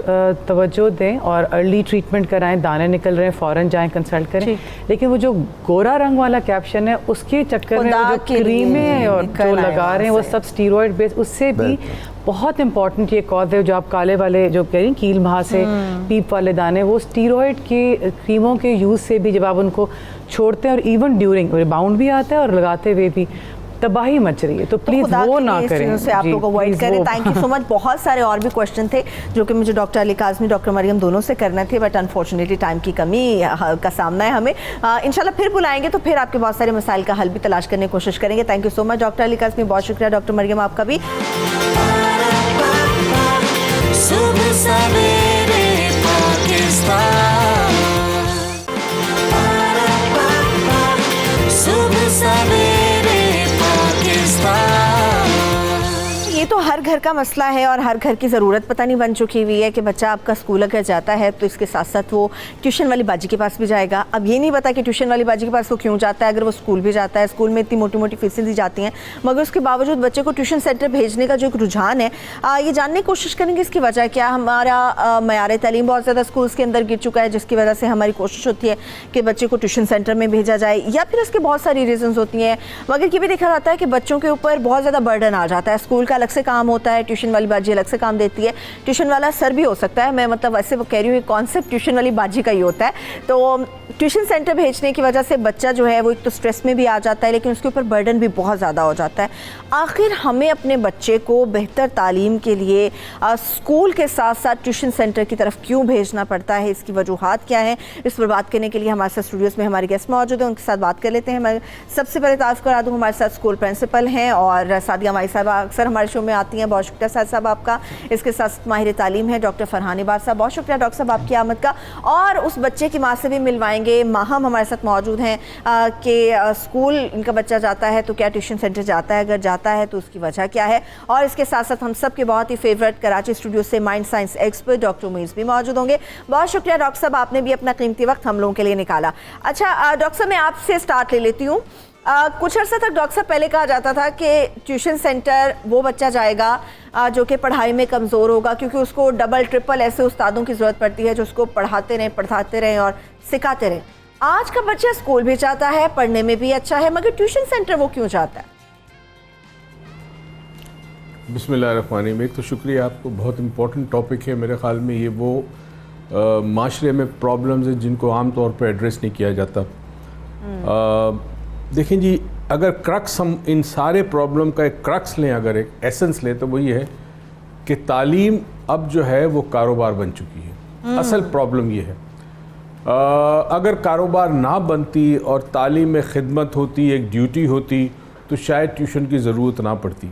तवज्जो दें और अर्ली ट्रीटमेंट कराएं। दाने निकल रहे हैं फ़ौरन जाएं, कंसल्ट करें। लेकिन वो जो गोरा रंग वाला कैप्शन है उसके चक्कर में वो जो क्रीमें और जो लगा रहे हैं वो सब स्टीरॉयड बेस्ड, उससे भी बहुत इंपॉर्टेंट ये कॉज है जो आप काले वाले जो कह रही हैं, कील महासे, पीप वाले दाने, वो स्टीरॉयड के क्रीमों के यूज़ से भी जब आप उनको छोड़ते हैं और इवन ड्यूरिंग रिबाउंड भी आता है और लगाते हुए भी तबाही मच रही है, तो प्लीज़ वो ना करें, से आप लोग अवॉइड करें। Thank you so much. बहुत सारे और भी क्वेश्चन थे जो कि मुझे डॉक्टर अली काज़मी, डॉक्टर मरियम दोनों से करने थे, बट अनफॉर्चुनेटली टाइम की कमी का सामना है हमें। इंशाल्लाह फिर बुलाएंगे तो फिर आपके बहुत सारे मसाइल का हल भी तलाश करने की कोशिश करेंगे। Thank you so much doctor Ali Kazmi, बहुत शुक्रिया। डॉक्टर मरियम आपका भी। ये तो हर घर का मसला है और हर घर की ज़रूरत पता नहीं बन चुकी हुई है कि बच्चा आपका स्कूल अगर जाता है तो इसके साथ साथ वो ट्यूशन वाली बाजी के पास भी जाएगा। अब ये नहीं पता कि ट्यूशन वाली बाजी के पास वो क्यों जाता है, अगर वो स्कूल भी जाता है, स्कूल में इतनी मोटी मोटी फीसें दी जाती हैं, मगर उसके बावजूद बच्चे को ट्यूशन सेंटर भेजने का जो एक रुझान है, ये जानने की कोशिश करेंगे इसकी वजह क्या। हमारा मयार तालीम बहुत ज़्यादा स्कूल्स के अंदर गिर चुका है, जिसकी वजह से हमारी कोशिश होती है कि बच्चे को ट्यूशन सेंटर में भेजा जाए, या फिर इसके बहुत सारी रीज़न्स होती हैं। मगर ये भी देखा जाता है कि बच्चों के ऊपर बहुत ज़्यादा बर्डन आ जाता है। स्कूल का अलग से काम होता है, ट्यूशन वाली बाजी अलग से काम देती है। ट्यूशन वाला सर भी हो सकता है, मैं मतलब वैसे वो कह रही हूँ, कॉन्सेप्ट ट्यूशन वाली बाजी का ही होता है। तो ट्यूशन सेंटर भेजने की वजह से बच्चा जो है वो एक तो स्ट्रेस में भी आ जाता है, लेकिन उसके ऊपर बर्डन भी बहुत ज़्यादा हो जाता है। आखिर हमें अपने बच्चे को बेहतर तालीम के लिए स्कूल के साथ साथ ट्यूशन सेंटर की तरफ क्यों भेजना पड़ता है, इसकी वजूहात क्या हैं, इस पर बात करने के लिए हमारे साथ स्टूडियोज़ में हमारे गेस्ट मौजूद हैं, उनके साथ बात कर लेते हैं। मैं सबसे पहले तारीफ़ करा दूँ, हमारे साथ स्कूल प्रिंसिपल हैं और सादिया माई साहब अक्सर हमारे शो में आती हैं, बहुत शुक्रिया साहब आपका। इसके साथ माहिर तालीम है डॉक्टर फरहान इबाद साहब, बहुत शुक्रिया डॉक्टर साहब आपकी आमद का। और उस बच्चे की माँ से भी मिलवाएंगे, माहम हमारे साथ मौजूद हैं कि स्कूल इनका बच्चा जाता है तो क्या ट्यूशन सेंटर जाता है, अगर जाता है तो उसकी वजह क्या है। और इसके साथ साथ हम सब के बहुत ही फेवरेट कराची स्टूडियो से mind science expert doctor Umais भी मौजूद होंगे। बहुत शुक्रिया डॉक्टर साहब, आपने भी अपना कीमती वक्त हम लोगों के लिए निकाला। अच्छा डॉक्टर साहब, मैं आपसे स्टार्ट ले लेती हूँ। कुछ अर्सा तक डॉक्टर साहब पहले कहा जाता था कि ट्यूशन सेंटर वो बच्चा जाएगा जो कि पढ़ाई में कमज़ोर होगा, क्योंकि उसको डबल ट्रिपल ऐसे उस्तादों की ज़रूरत पड़ती है जो उसको पढ़ाते रहें और सिखाते रहें। आज का बच्चा स्कूल भी जाता है, पढ़ने में भी अच्छा है, मगर ट्यूशन सेंटर वो क्यों जाता है? बिस्मिल्लाहिर्रहमानिर्रहीम। एक तो शुक्रिया आपको, बहुत इम्पोर्टेंट टॉपिक है मेरे ख़्याल में। ये वो माशरे में प्रॉब्लम्स हैं जिनको आम तौर पर एड्रेस नहीं किया जाता। देखें जी, अगर क्रक्स हम इन सारे प्रॉब्लम का एक क्रक्स लें, अगर एक एसेंस लें, तो वो ये है कि तालीम अब जो है वो कारोबार बन चुकी है। असल प्रॉब्लम ये है, अगर कारोबार ना बनती और तालीम में खिदमत होती, एक ड्यूटी होती, तो शायद ट्यूशन की ज़रूरत ना पड़ती।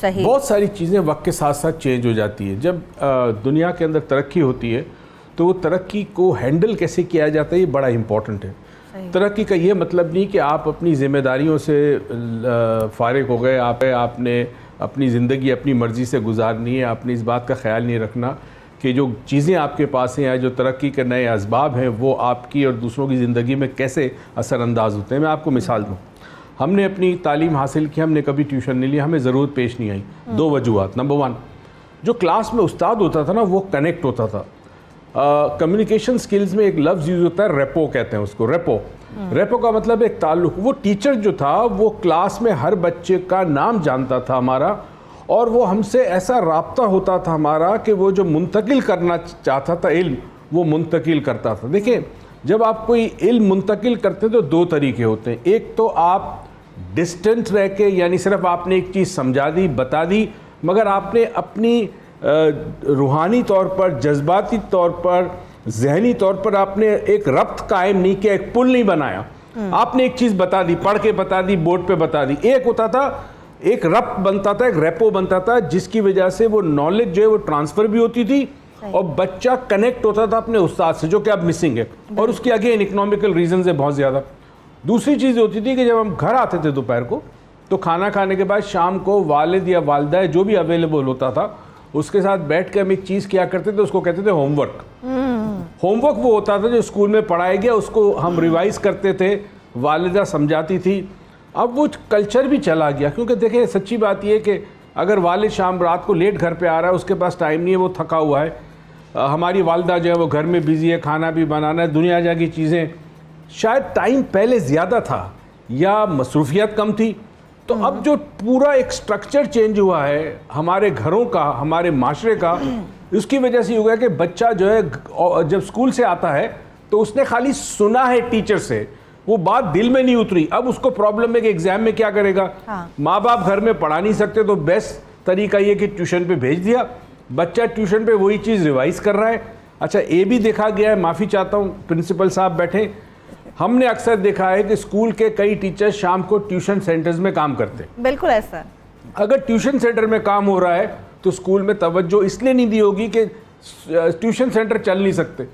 सही। बहुत सारी चीज़ें वक्त के साथ साथ चेंज हो जाती है। जब दुनिया के अंदर तरक्की होती है तो वो तरक्की को हैंडल कैसे किया जाता है, ये बड़ा इम्पॉर्टेंट है। तरक्की का ये मतलब नहीं कि आप अपनी ज़िम्मेदारियों से फ़ारिग हो गए, आपने अपनी ज़िंदगी अपनी मर्ज़ी से गुजारनी है। आपने इस बात का ख्याल नहीं रखना कि जो चीज़ें आपके पास हैं या जो तरक्की के नए असबाब हैं वो आपकी और दूसरों की ज़िंदगी में कैसे असरअंदाज होते हैं। मैं आपको मिसाल दूँ, हमने अपनी तालीम हासिल की, हमने कभी ट्यूशन नहीं लिया, हमें ज़रूरत पेश नहीं आई। दो वजूहत। नंबर वन, जो क्लास में उस्ताद होता था ना, वो कनेक्ट होता था। कम्युनिकेशन स्किल्स में एक लफ्ज़ यूज़ होता है, रेपो कहते हैं उसको। रेपो का मतलब एक ताल्लुक। वो टीचर जो था वो क्लास में हर बच्चे का नाम जानता था हमारा, और वो हमसे ऐसा राब्ता होता था हमारा कि वो जो मुंतकिल करना चाहता था इल्म, वो मुंतकिल करता था। देखिए, जब आप कोई इल्म मुंतकिल करते हैं तो दो तरीके होते हैं। एक तो आप डिस्टेंट रह के, यानी सिर्फ आपने एक चीज़ समझा दी, बता दी, मगर आपने अपनी रूहानी तौर पर, जज्बाती तौर पर, जहनी तौर पर आपने एक रब्त कायम नहीं किया, एक पुल नहीं बनाया। आपने एक चीज़ बता दी, पढ़ के बता दी, बोर्ड पे बता दी। एक होता था, एक रब्त बनता था, एक रेपो बनता था, जिसकी वजह से वो नॉलेज जो है वो ट्रांसफ़र भी होती थी और बच्चा कनेक्ट होता था अपने उस्ताद से, जो कि अब मिसिंग है। और उसकी अगेन इकोनॉमिकल रीजंस है बहुत ज़्यादा। दूसरी चीज़ होती थी कि जब हम घर आते थे दोपहर को, तो खाना खाने के बाद शाम को वालिद या वालदा जो भी अवेलेबल होता था उसके साथ बैठ के हम एक चीज़ किया करते थे, उसको कहते थे होमवर्क। होमवर्क वो होता था जो स्कूल में पढ़ाया गया, उसको हम रिवाइज़ करते थे, वालिदा समझाती थी। अब वो कल्चर भी चला गया, क्योंकि देखिए सच्ची बात ये है कि अगर वालिद शाम रात को लेट घर पे आ रहा है, उसके पास टाइम नहीं है, वो थका हुआ है, हमारी वालिदा जो है वो घर में बिज़ी है, खाना भी बनाना है, दुनिया जहाँ की चीज़ें, शायद टाइम पहले ज़्यादा था या मसरूफियत कम थी। तो अब जो पूरा एक स्ट्रक्चर चेंज हुआ है हमारे घरों का, हमारे माशरे का, उसकी वजह से हो गया कि बच्चा जो है जब स्कूल से आता है तो उसने खाली सुना है टीचर से, वो बात दिल में नहीं उतरी। अब उसको प्रॉब्लम है कि एग्जाम में क्या करेगा। माँ बाप घर में पढ़ा नहीं सकते, तो बेस्ट तरीका ये कि ट्यूशन पे भेज दिया, बच्चा ट्यूशन पे वही चीज़ रिवाइज कर रहा है। अच्छा, ये भी देखा गया है, माफ़ी चाहता हूँ प्रिंसिपल साहब बैठे, हमने अक्सर देखा है कि स्कूल के कई टीचर शाम को ट्यूशन सेंटर्स में काम करते हैं। बिल्कुल ऐसा। अगर ट्यूशन सेंटर में काम हो रहा है तो स्कूल में तवज्जो इसलिए नहीं दी होगी कि ट्यूशन सेंटर चल नहीं सकते।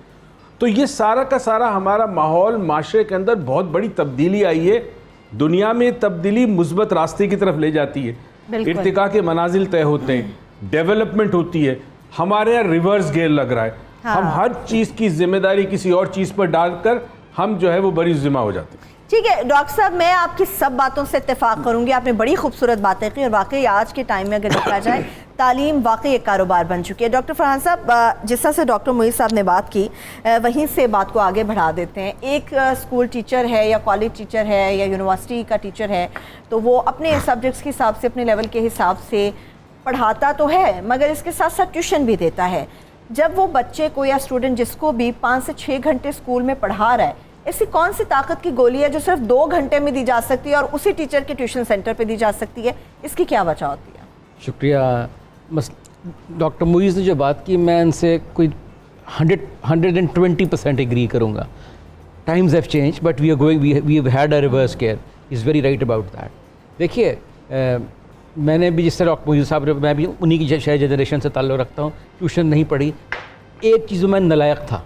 तो ये सारा का सारा हमारा माहौल, माशरे के अंदर बहुत बड़ी तब्दीली आई है। दुनिया में तब्दीली मुस्बत रास्ते की तरफ ले जाती है, इर्तिका के मनाजिल तय होते हैं, डेवलपमेंट होती है। हमारे यहाँ रिवर्स गेयर लग रहा है। हम हर चीज़ की जिम्मेदारी किसी और चीज़ पर डालकर हम जो है वो बड़ी जिम्मा हो जाते हैं। ठीक है डॉक्टर साहब, मैं आपकी सब बातों से इत्तेफाक करूंगी, आपने बड़ी खूबसूरत बातें की और वाकई आज के टाइम में अगर देखा जाए तालीम वाकई एक कारोबार बन चुकी है। डॉक्टर फरहान साहब, जिस तरह से डॉक्टर मुईज़ साहब ने बात की, वहीं से बात को आगे बढ़ा देते हैं। एक स्कूल टीचर है या कॉलेज टीचर है या यूनिवर्सिटी का टीचर है, तो वो अपने सब्जेक्ट्स के हिसाब से, अपने लेवल के हिसाब से पढ़ाता तो है, मगर इसके साथ साथ ट्यूशन भी देता है। जब वो बच्चे को या स्टूडेंट जिसको भी 5 से 6 घंटे स्कूल में पढ़ा रहा है, ऐसी कौन सी ताकत की गोली है जो सिर्फ 2 घंटे में दी जा सकती है और उसी टीचर के ट्यूशन सेंटर पे दी जा सकती है? इसकी क्या वजह होती है? शुक्रिया। डॉक्टर मुईज़ ने जो बात की, मैं इनसे कोई 120% एग्री करूँगा। Times have change but we are going, we have had a reverse care, is very right about that. देखिए, मैंने भी जिस तरह डॉक्टर मुईज़ साहब, मैं भी उन्हीं की शायद जनरेशन से ताल्लुक़ रखता हूँ, ट्यूशन नहीं पढ़ी। एक चीज़ में नलायक था,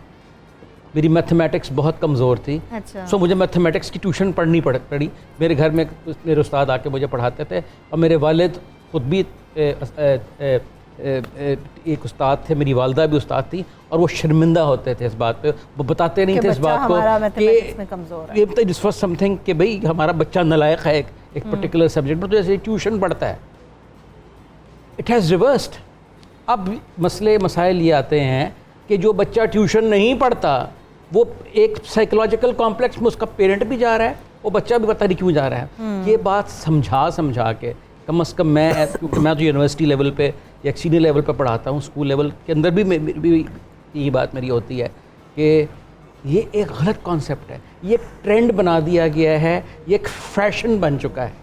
मेरी मैथमेटिक्स बहुत कमज़ोर थी। अच्छा। सो मुझे मैथमेटिक्स की ट्यूशन पढ़नी पड़ी। मेरे घर में मेरे उस्ताद आके मुझे पढ़ाते थे, और मेरे वालिद खुद भी एक उस्ताद थे, मेरी वालदा भी उस्ताद थी, और वो शर्मिंदा होते थे इस बात पे, वो बताते नहीं थे इस बात को कि दिस वाज समथिंग कि भाई हमारा बच्चा नलायक है एक पर्टिकुलर सब्जेक्ट में, तो जैसे ट्यूशन पढ़ता है। It has reversed. अब मसले मसाइल ये आते हैं कि जो बच्चा ट्यूशन नहीं पढ़ता, वो एक साइकोलॉजिकल कॉम्प्लेक्स में उसका पेरेंट भी जा रहा है, वो बच्चा भी पता नहीं क्यों जा रहा है। ये बात समझा के कम से कम मैं, क्योंकि मैं तो यूनिवर्सिटी लेवल पे या सीनियर लेवल पे पढ़ाता हूँ, स्कूल लेवल के अंदर भी यही बात मेरी होती है कि ये एक गलत कॉन्सेप्ट है, ये ट्रेंड बना दिया गया है, ये एक फैशन बन चुका है।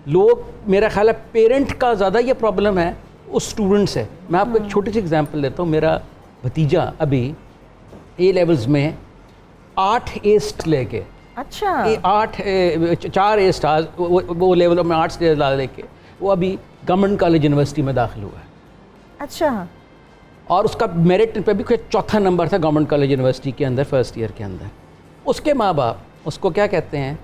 लोग, मेरा ख्याल है पेरेंट का ज़्यादा ये प्रॉब्लम है उस स्टूडेंट से। मैं आपको एक छोटी सी एग्जांपल देता हूँ। मेरा भतीजा अभी ए लेवल्स में 8 एस्ट लेके, अच्छा 4 ए स्टार्स वो लेवल में 8 स्टेज ला लेके वो अभी गवर्नमेंट कॉलेज यूनिवर्सिटी में दाखिल हुआ है। अच्छा, और उसका मेरिट पे भी कोई 4था नंबर था गवर्नमेंट कॉलेज यूनिवर्सिटी के अंदर, फर्स्ट ईयर के अंदर। उसके माँ बाप उसको क्या कहते हैं,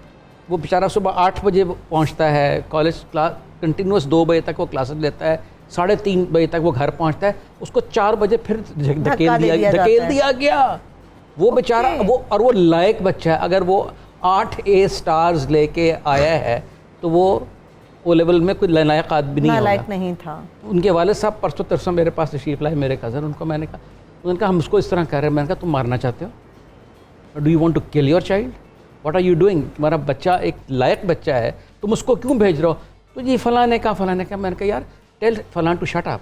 वो बेचारा सुबह 8 बजे पहुंचता है कॉलेज, क्लास कंटिन्यूस 2 बजे तक वो क्लासेस लेता है, 3:30 बजे तक वो घर पहुंचता है, उसको 4 बजे फिर धकेल दिया गया। वो बेचारा वो लायक बच्चा है। अगर वो 8 ए स्टार्स लेके आया है तो वो लेवल में कोई लायक आदमी नहीं होगा। लायक नहीं था। उनके वाले साहब परसों तरसों मेरे पास तशरीफ लाए, मेरे कज़न। उन्होंने कहा हम उसको इस तरह कर रहे हैं। मैंने कहा तुम मारना चाहते हो? Do you want to kill your child? What are you doing? तुम्हारा बच्चा एक लायक बच्चा है, तुम उसको क्यों भेज रहे हो? तो जी फलां ने कहा। मैंने कहा यार टेल फलां to shut up,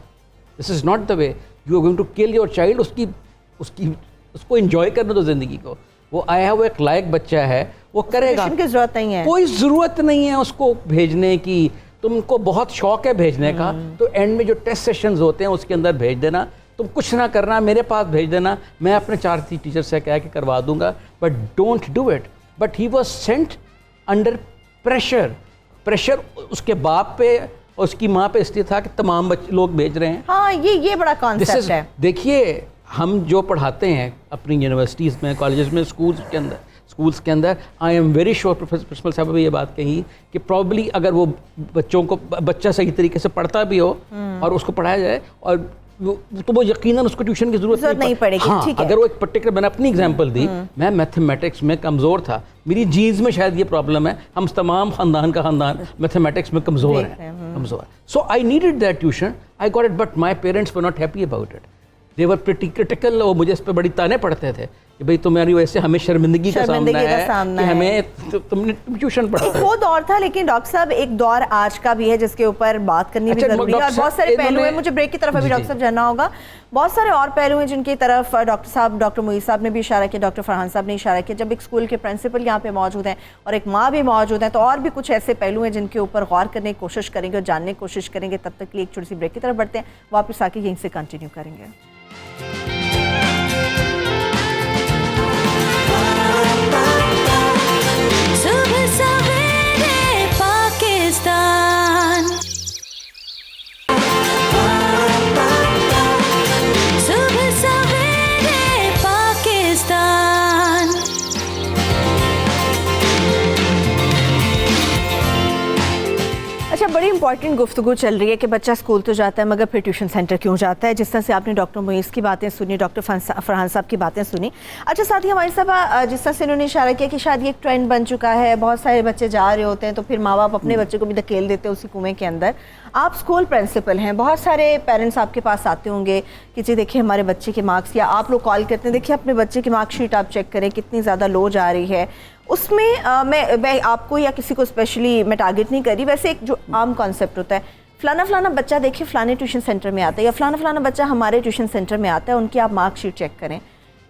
this is not the way, you are going to kill your child. उसको एंजॉय करने दो ज़िंदगी को। वो आया है, वो एक लायक बच्चा है, वो करेगा, की ज़रूरत नहीं है, कोई ज़रूरत नहीं है उसको भेजने की। तुमको बहुत शौक है भेजने का तो एंड में जो टेस्ट सेशंस होते हैं उसके अंदर भेज देना। तुम कुछ ना करना, मेरे पास भेज देना, मैं अपने 4 टीचर से कह के करवा दूंगा, but don't do it. But he was sent under pressure उसके बाप पे और उसकी माँ पे इसलिए था कि तमाम बच्चे लोग भेज रहे हैं। हाँ, ये बड़ा कॉन्सेप्ट है। देखिए, हम जो पढ़ाते हैं अपनी यूनिवर्सिटीज़ में, कॉलेजेस में, स्कूल्स के अंदर, I am very sure, principal साहब ने ये बात कही कि प्रॉब्ली अगर वो बच्चा सही तरीके से पढ़ता भी हो और उसको पढ़ाया जाए और तो वो यकीनन उसको ट्यूशन की जरूरत नहीं पड़ेगी। हाँ, ठीक है। अगर वो एक पर्टिकुलर, मैंने अपनी एग्जांपल दी, मैं मैथमेटिक्स में कमज़ोर था, मेरी जीन्स में शायद ये प्रॉब्लम है, हम तमाम खानदान मैथमेटिक्स में कमज़ोर है। So I needed that tuition, I got it, but my parents were not happy about it. They were pretty critical. वो मुझे इस पर बड़ी ताने पढ़ते थे कि भाई तुम्हारी वजह से हमें शर्मिंदगी का सामना है कि हमें तुमने ट्यूशन पढ़ा। वो दौर था, लेकिन डॉक्टर साहब एक दौर आज का भी है जिसके ऊपर बात करनी भी जरूरी है और बहुत सारे पहलू हैं। मुझे ब्रेक की तरफ अभी डॉक्टर साहब जाना होगा। बहुत सारे और पहलू हैं जिनकी तरफ डॉक्टर मुईज़ साहब ने भी इशारा किया, डॉक्टर फरहान साहब ने इशारा किया। जब एक स्कूल के प्रिंसिपल यहाँ पे मौजूद हैं और एक माँ भी मौजूद है तो और भी कुछ ऐसे पहलू हैं जिनके ऊपर गौर करने की कोशिश करेंगे और जानने की कोशिश करेंगे। तब तक के लिए एक छोटी सी ब्रेक की तरफ बढ़ते हैं, वापस आके यहीं से कंटिन्यू करेंगे। सुबह सवेरे पाकिस्तान, सुबह सवेरे पाकिस्तान। अच्छा, बड़ी इंपॉर्टेंट गुफ्तगू चल रही है कि बच्चा स्कूल तो जाता है मगर फिर ट्यूशन सेंटर क्यों जाता है। जिस तरह से आपने डॉक्टर मुईज़ की बातें सुनी, डॉक्टर फरहान साहब की बातें सुनी। अच्छा, साथ ही हमारे साहब जिस तरह से उन्होंने इशारा किया कि शायद ये एक ट्रेंड बन चुका है, बहुत सारे बच्चे जा रहे होते हैं तो फिर माँ बाप अपने बच्चे को भी धकेल देते हैं उसी कुएं के अंदर। आप स्कूल प्रिंसिपल हैं, बहुत सारे पेरेंट्स आपके पास आते होंगे कि जी देखिए हमारे बच्चे के मार्क्स, या आप लोग कॉल करते हैं देखिए अपने बच्चे की मार्कशीट आप चेक करें कितनी ज़्यादा लो जा रही है। उसमें मैं आपको या किसी को स्पेशली मैं टारगेट नहीं कर रही, वैसे एक जो आम कॉन्सेप्ट होता है, फलाना बच्चा देखिए फलाने ट्यूशन सेंटर में आता है या फलाना बच्चा हमारे ट्यूशन सेंटर में आता है, उनकी आप मार्कशीट चेक करें।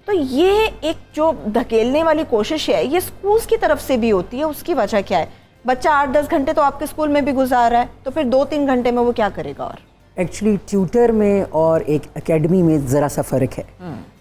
तो ये एक जो धकेलने वाली कोशिश है ये स्कूल्स की तरफ से भी होती है। उसकी वजह क्या है? बच्चा 8-10 घंटे तो आपके स्कूल में भी गुजार रहा है, तो फिर 2-3 घंटे में वो क्या करेगा? और एक्चुअली ट्यूटर में और एक एकेडमी में ज़रा सा फ़र्क है।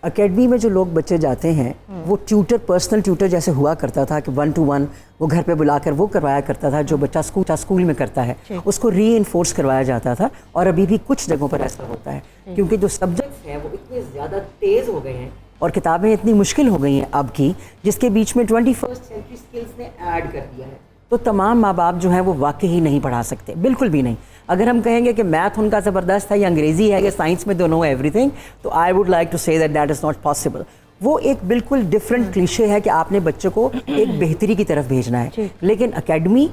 एकेडमी में जो लोग बच्चे जाते हैं वो ट्यूटर, पर्सनल ट्यूटर जैसे हुआ करता था कि 1 to 1 वो घर पे बुलाकर वो करवाया करता था। जो बच्चा स्कूल में करता है उसको रीइंफोर्स करवाया जाता था, और अभी भी कुछ जगहों पर ऐसा होता है क्योंकि जो सब्जेक्ट्स हैं वो इतने ज़्यादा तेज़ हो गए हैं और किताबें इतनी मुश्किल हो गई हैं अब की, जिसके बीच में 21st सेंचुरी स्किल्स ने ऐड कर दिया है। तो तमाम माँ बाप जो हैं वो वाकई ही नहीं पढ़ा सकते, बिल्कुल भी नहीं। अगर हम कहेंगे कि मैथ उनका ज़बरदस्त है या अंग्रेज़ी है या साइंस में दे नो एवरीथिंग, तो I would like to say that is not possible. वो एक बिल्कुल डिफरेंट क्लीशे है कि आपने बच्चे को एक बेहतरी की तरफ भेजना है। लेकिन एकेडमी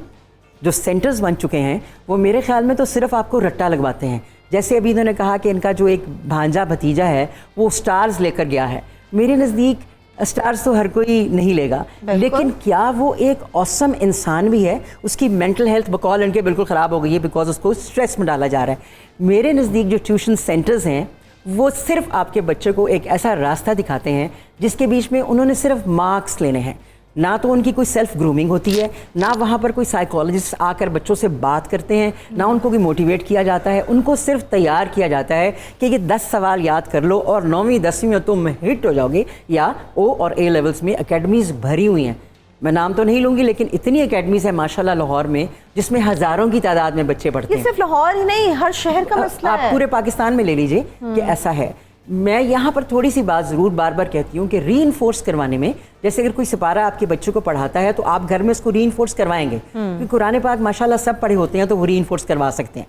जो सेंटर्स बन चुके हैं वो मेरे ख्याल में तो सिर्फ आपको रट्टा लगवाते हैं। जैसे अभी इन्होंने कहा कि इनका जो एक भांजा भतीजा है वो स्टार्स लेकर गया है, मेरे नज़दीक स्टार्स तो हर कोई नहीं लेगा, लेकिन क्या वो एक ऑसम इंसान भी है? उसकी मेंटल हेल्थ बकौल इनके बिल्कुल ख़राब हो गई है बिकॉज उसको स्ट्रेस में डाला जा रहा है। मेरे नज़दीक जो ट्यूशन सेंटर्स हैं वो सिर्फ आपके बच्चे को एक ऐसा रास्ता दिखाते हैं जिसके बीच में उन्होंने सिर्फ मार्क्स लेने हैं, ना तो उनकी कोई सेल्फ ग्रूमिंग होती है, ना वहाँ पर कोई साइकोलॉजिस्ट आकर बच्चों से बात करते हैं, ना उनको कोई मोटिवेट किया जाता है। उनको सिर्फ तैयार किया जाता है कि ये 10 सवाल याद कर लो और 9वीं 10वीं में तुम हिट हो जाओगे। या ओ और ए लेवल्स में एकेडमीज़ भरी हुई हैं, मैं नाम तो नहीं लूँगी, लेकिन इतनी एकेडमीज़ है माशाल्लाह लाहौर में जिसमें हज़ारों की तादाद में बच्चे पढ़ते हैं। ये सिर्फ लाहौर ही नहीं, हर शहर का मसला है। आप पूरे पाकिस्तान में ले लीजिए कि ऐसा है। मैं यहाँ पर थोड़ी सी बात ज़रूर बार बार कहती हूँ कि रीइंफोर्स करवाने में, जैसे अगर कोई सिपारा आपके बच्चों को पढ़ाता है तो आप घर में उसको रीइंफोर्स करवाएंगे, क्योंकि कुरान पाक माशाल्लाह सब पढ़े होते हैं तो वो रीइंफोर्स करवा सकते हैं।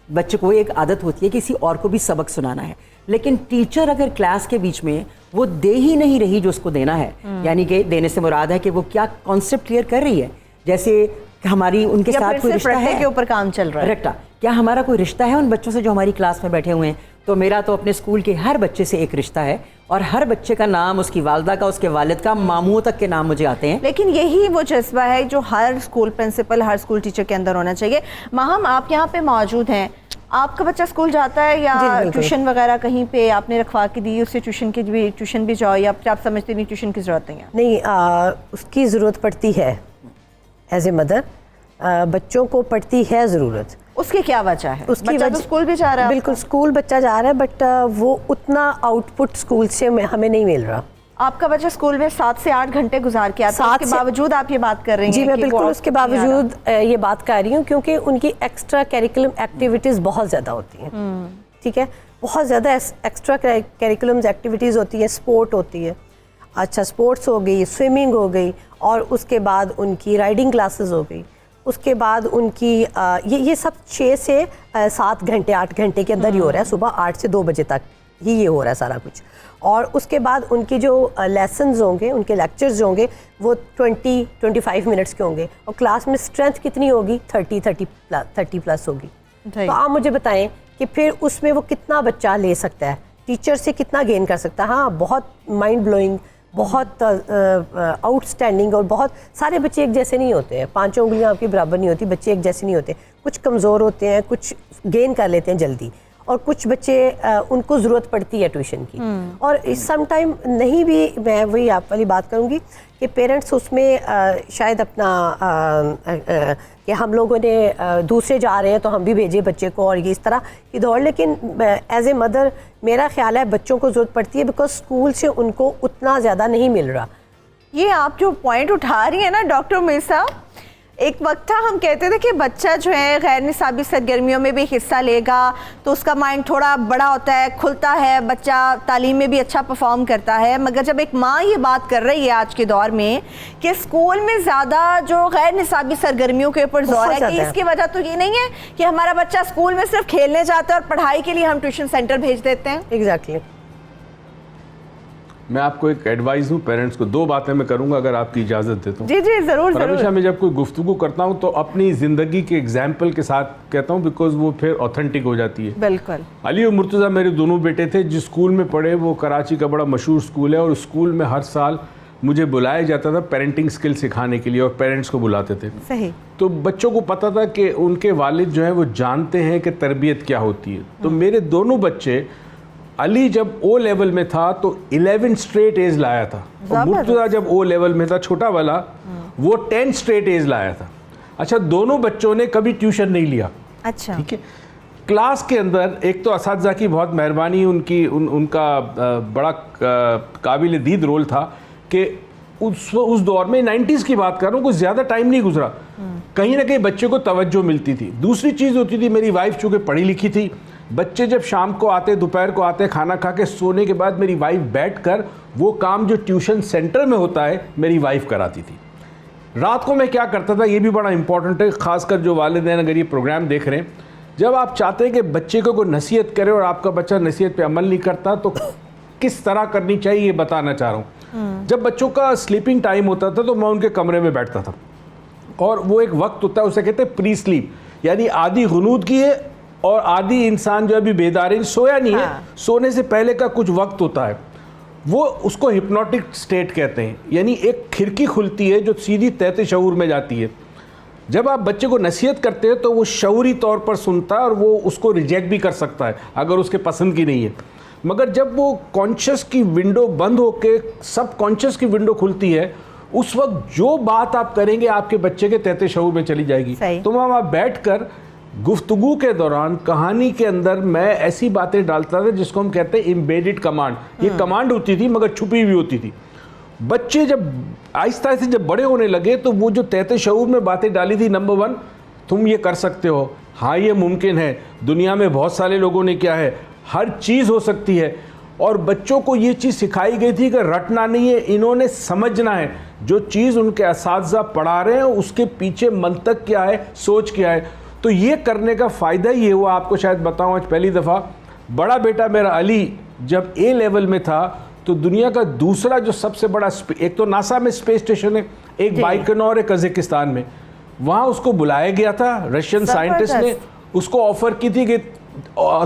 बच्चे को एक आदत होती है किसी और को भी सबक सुनाना है, लेकिन टीचर अगर क्लास के बीच में वो दे ही नहीं रही जो उसको देना है, यानी कि देने से मुराद है कि वो क्या कॉन्सेप्ट क्लियर कर रही है, जैसे हमारी उनके साथ कोई रिश्ता है के ऊपर काम चल रहा है, रट्टा, क्या हमारा कोई रिश्ता है उन बच्चों से जो हमारी क्लास में बैठे हुए हैं? तो मेरा तो अपने स्कूल के हर बच्चे से एक रिश्ता है और हर बच्चे का नाम, उसकी वालदा का, उसके वालिद का, मामू तक के नाम मुझे आते हैं। लेकिन यही वो जज्बा है जो हर स्कूल प्रिंसिपल, हर स्कूल टीचर के अंदर होना चाहिए। माहम, आप यहाँ पे मौजूद हैं, आपका बच्चा स्कूल जाता है या ट्यूशन वगैरह कहीं पे आपने रखवा के दी, उससे ट्यूशन भी जाओ, या आप समझते नहीं ट्यूशन की ज़रूरत नहीं है? नहीं, उसकी ज़रूरत पड़ती है एज ए मदर, बच्चों को पड़ती है ज़रूरत। उसकी क्या वजह है? उसकी बच्चा तो स्कूल भी जा रहा है। बिल्कुल, स्कूल बच्चा जा रहा है, बट वो उतना आउटपुट स्कूल से हमें नहीं मिल रहा। आपका बच्चा स्कूल में 7 से 8 घंटे गुजार के आता है, उसके बावजूद आप ये बात कर रही हैं? जी, मैं बिल्कुल उसके बावजूद ये बात कर रही हूँ क्योंकि उनकी एक्स्ट्रा करिकुलम एक्टिविटीज़ बहुत ज़्यादा होती हैं। ठीक है, बहुत ज़्यादा एक्स्ट्रा करिकुलम एक्टिविटीज़ होती है, स्पोर्ट होती है, अच्छा स्पोर्ट्स हो गई, स्विमिंग हो गई, और उसके बाद उनकी राइडिंग क्लासेस हो गई, उसके बाद उनकी ये सब 6 से 7 घंटे 8 घंटे के अंदर ही हो रहा है, सुबह 8 से 2 बजे तक ही ये हो रहा है सारा कुछ। और उसके बाद उनकी जो लेसन्स होंगे, उनके लेक्चर्स जो होंगे वो 20-25 मिनट्स के होंगे, और क्लास में स्ट्रेंथ कितनी होगी? 30 प्लस होगी। तो आप मुझे बताएं कि फिर उसमें वो कितना बच्चा ले सकता है, टीचर से कितना गेन कर सकता है? हाँ, बहुत माइंड ब्लोइंग, बहुत आउटस्टैंडिंग, और बहुत सारे बच्चे एक जैसे नहीं होते हैं, 5 उंगलियां आपकी बराबर नहीं होती, बच्चे एक जैसे नहीं होते, कुछ कमज़ोर होते हैं, कुछ गेन कर लेते हैं जल्दी, और कुछ बच्चे उनको ज़रूरत पड़ती है ट्यूशन की। और सम टाइम नहीं भी, मैं वही आप वाली बात करूँगी कि पेरेंट्स उसमें शायद अपना कि हम लोगों ने दूसरे जा रहे हैं तो हम भी भेजें बच्चे को, और ये इस तरह की दौड़। लेकिन एज ए मदर मेरा ख्याल है बच्चों को ज़रूरत पड़ती है बिकॉज स्कूल से उनको उतना ज़्यादा नहीं मिल रहा। ये आप जो पॉइंट उठा रही हैं ना डॉक्टर मिर्ज़ा, एक वक्त था हम कहते थे कि बच्चा जो है गैर निसाबी सरगर्मियों में भी हिस्सा लेगा तो उसका माइंड थोड़ा बड़ा होता है, खुलता है, बच्चा तालीम में भी अच्छा परफॉर्म करता है। मगर जब एक माँ ये बात कर रही है आज के दौर में कि स्कूल में ज़्यादा जो गैर निसाबी सरगर्मियों के ऊपर जोर है, कि इसकी वजह तो ये नहीं है कि हमारा बच्चा स्कूल में सिर्फ खेलने जाता है और पढ़ाई के लिए हम ट्यूशन सेंटर भेज देते हैं। एग्जैक्टली। मैं आपको एक एडवाइस दूँ पेरेंट्स को, 2 बातें मैं करूँगा अगर आपकी इजाज़त दे तो। जी जी, ज़रूर। हमेशा मैं जब कोई गुफ्तगू करता हूँ तो अपनी ज़िंदगी के एग्जाम्पल के साथ कहता हूँ, बिकॉज वो फिर ऑथेंटिक हो जाती है। बिल्कुल। अली और मुर्तज़ा मेरे दोनों बेटे थे, जिस स्कूल में पढ़े वो कराची का बड़ा मशहूर स्कूल है, और स्कूल में हर साल मुझे बुलाया जाता था पेरेंटिंग स्किल सिखाने के लिए, और पेरेंट्स को बुलाते थे। सही। तो बच्चों को पता था कि उनके वालिद जो हैं वो जानते हैं कि तरबियत क्या होती है। तो मेरे दोनों बच्चे, अली जब ओ लेवल में था तो 11 स्ट्रेट एज लाया था, और मुर्तज़ा जब ओ लेवल में था छोटा वाला, वो 10 स्ट्रेट एज लाया था। अच्छा, दोनों बच्चों ने कभी ट्यूशन नहीं लिया। अच्छा, ठीक है। क्लास के अंदर एक तो असातिज़ा की बहुत मेहरबानी, उनका बड़ा काबिल दीद रोल था कि उस दौर में 90s की बात कर रहा हूँ, कुछ ज़्यादा टाइम नहीं गुजरा, कहीं ना कहीं बच्चे को तवज्जो मिलती थी। दूसरी चीज़ होती थी, मेरी वाइफ चूँकि पढ़ी लिखी थी, बच्चे जब शाम को आते, दोपहर को आते, खाना खा के सोने के बाद मेरी वाइफ बैठकर वो काम जो ट्यूशन सेंटर में होता है मेरी वाइफ कराती थी। रात को मैं क्या करता था, ये भी बड़ा इंपॉर्टेंट है, ख़ासकर जो वालिदैन अगर ये प्रोग्राम देख रहे हैं, जब आप चाहते हैं कि बच्चे को कोई नसीहत करे और आपका बच्चा नसीहत पे अमल नहीं करता तो किस तरह करनी चाहिए ये बताना चाह रहा हूँ। जब बच्चों का स्लीपिंग टाइम होता था तो मैं उनके कमरे में बैठता था, और वो एक वक्त होता है उसे कहते हैं प्री स्लीप, यानी आधी गुनूद की है और आधी इंसान जो अभी बेदार है, सोया नहीं है, सोने से पहले का कुछ वक्त होता है। वो उसको हिप्नोटिक स्टेट कहते हैं, यानी एक खिड़की खुलती है जो सीधी तहत शऊर में जाती है। जब आप बच्चे को नसीहत करते हैं तो वो शऊरी तौर पर सुनता है और वो उसको रिजेक्ट भी कर सकता है अगर उसके पसंद की नहीं है, मगर जब वो कॉन्शियस की विंडो बंद होके सब कॉन्शियस की विंडो खुलती है, उस वक्त जो बात आप करेंगे आपके बच्चे के तहत शऊर में चली जाएगी। तो वहाँ बैठ कर गुफ्तगू के दौरान कहानी के अंदर मैं ऐसी बातें डालता था जिसको हम कहते हैं एम्बेडेड कमांड। ये कमांड होती थी मगर छुपी हुई होती थी। बच्चे जब आहिस्ता आहिस्ता जब बड़े होने लगे तो वो जो तहत शऊर में बातें डाली थी, नंबर 1 तुम ये कर सकते हो, हाँ ये मुमकिन है, दुनिया में बहुत सारे लोगों ने किया है, हर चीज़ हो सकती है। और बच्चों को ये चीज़ सिखाई गई थी कि रटना नहीं है, इन्होंने समझना है जो चीज़ उनके असातिज़ा पढ़ा रहे हैं उसके पीछे मंतक क्या है, सोच क्या है। तो ये करने का फ़ायदा ये हुआ, आपको शायद बताऊँ, आज पहली दफ़ा बड़ा बेटा मेरा अली जब A लेवल में था तो दुनिया का दूसरा जो सबसे बड़ा, एक तो नासा में स्पेस स्टेशन है, एक बाइकनौर है कज़ाकिस्तान में, वहाँ उसको बुलाया गया था। रशियन साइंटिस्ट ने उसको ऑफ़र की थी कि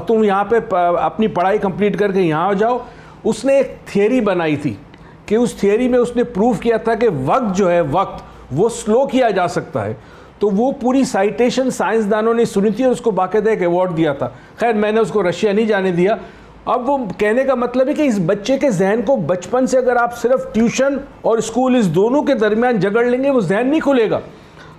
तुम यहाँ पे अपनी पढ़ाई कंप्लीट करके यहाँ आ जाओ। उसने एक थियरी बनाई थी कि उस थियरी में उसने प्रूव किया था कि वक्त जो है, वक्त वो स्लो किया जा सकता है। तो वो पूरी साइटेशन साइंसदानों ने सुनी थी और उसको बाकायदा एक अवार्ड दिया था। खैर मैंने उसको रशिया नहीं जाने दिया। अब वो कहने का मतलब है कि इस बच्चे के जहन को बचपन से अगर आप सिर्फ ट्यूशन और स्कूल इस दोनों के दरमियान जगड़ लेंगे वो जहन नहीं खुलेगा।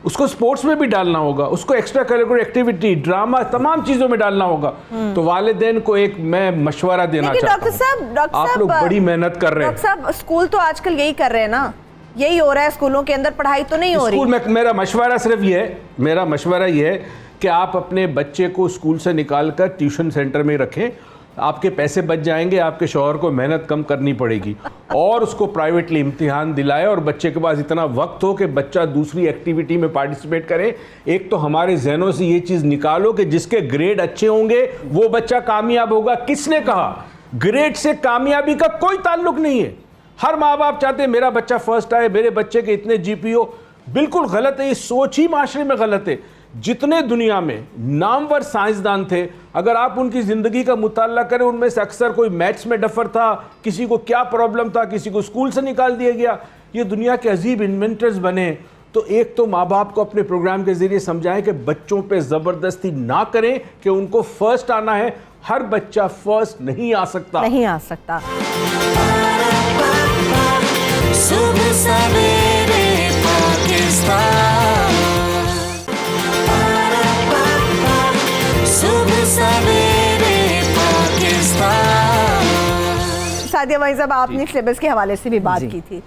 उसको स्पोर्ट्स में भी डालना होगा, उसको एक्स्ट्रा करिकुलर एक्टिविटी, ड्रामा, तमाम चीज़ों में डालना होगा। तो वालिदैन को एक मैं मशवरा देना चाहता हूँ। डॉक्टर साहब आप लोग बड़ी मेहनत कर रहे हैं। डॉक्टर साहब स्कूल तो आजकल यही कर रहे हैं ना, यही हो रहा है स्कूलों के अंदर, पढ़ाई तो नहीं हो रही। स्कूल में मेरा मशवरा सिर्फ ये है, मेरा मशवरा ये है कि आप अपने बच्चे को स्कूल से निकाल कर ट्यूशन सेंटर में रखें। आपके पैसे बच जाएंगे, आपके शौहर को मेहनत कम करनी पड़ेगी, और उसको प्राइवेटली इम्तिहान दिलाए और बच्चे के पास इतना वक्त हो कि बच्चा दूसरी एक्टिविटी में पार्टिसिपेट करे। एक तो हमारे जहनों से ये चीज़ निकालो कि जिसके ग्रेड अच्छे होंगे वो बच्चा कामयाब होगा। किसने कहा? ग्रेड से कामयाबी का कोई ताल्लुक नहीं है। हर माँ बाप चाहते हैं मेरा बच्चा फर्स्ट आए, मेरे बच्चे के इतने GPO। बिल्कुल गलत है, ये सोच ही माशरे में गलत है। जितने दुनिया में नामवर साइंसदान थे, अगर आप उनकी ज़िंदगी का मुताला करें, उनमें से अक्सर कोई मैथ्स में डफर था, किसी को क्या प्रॉब्लम था, किसी को स्कूल से निकाल दिया गया, ये दुनिया के अजीब इन्वेंटर्स बने। तो एक तो माँ बाप को अपने प्रोग्राम के ज़रिए समझाएं कि बच्चों पे ज़बरदस्ती ना करें कि उनको फर्स्ट आना है। हर बच्चा फर्स्ट नहीं आ सकता, नहीं आ सकता। सुबह सवेरे पाकिस्तान, सुबह सवेरे पाकिस्तान। सादिया भाई साहब, आपने सिलेबस के हवाले से भी बात की थी।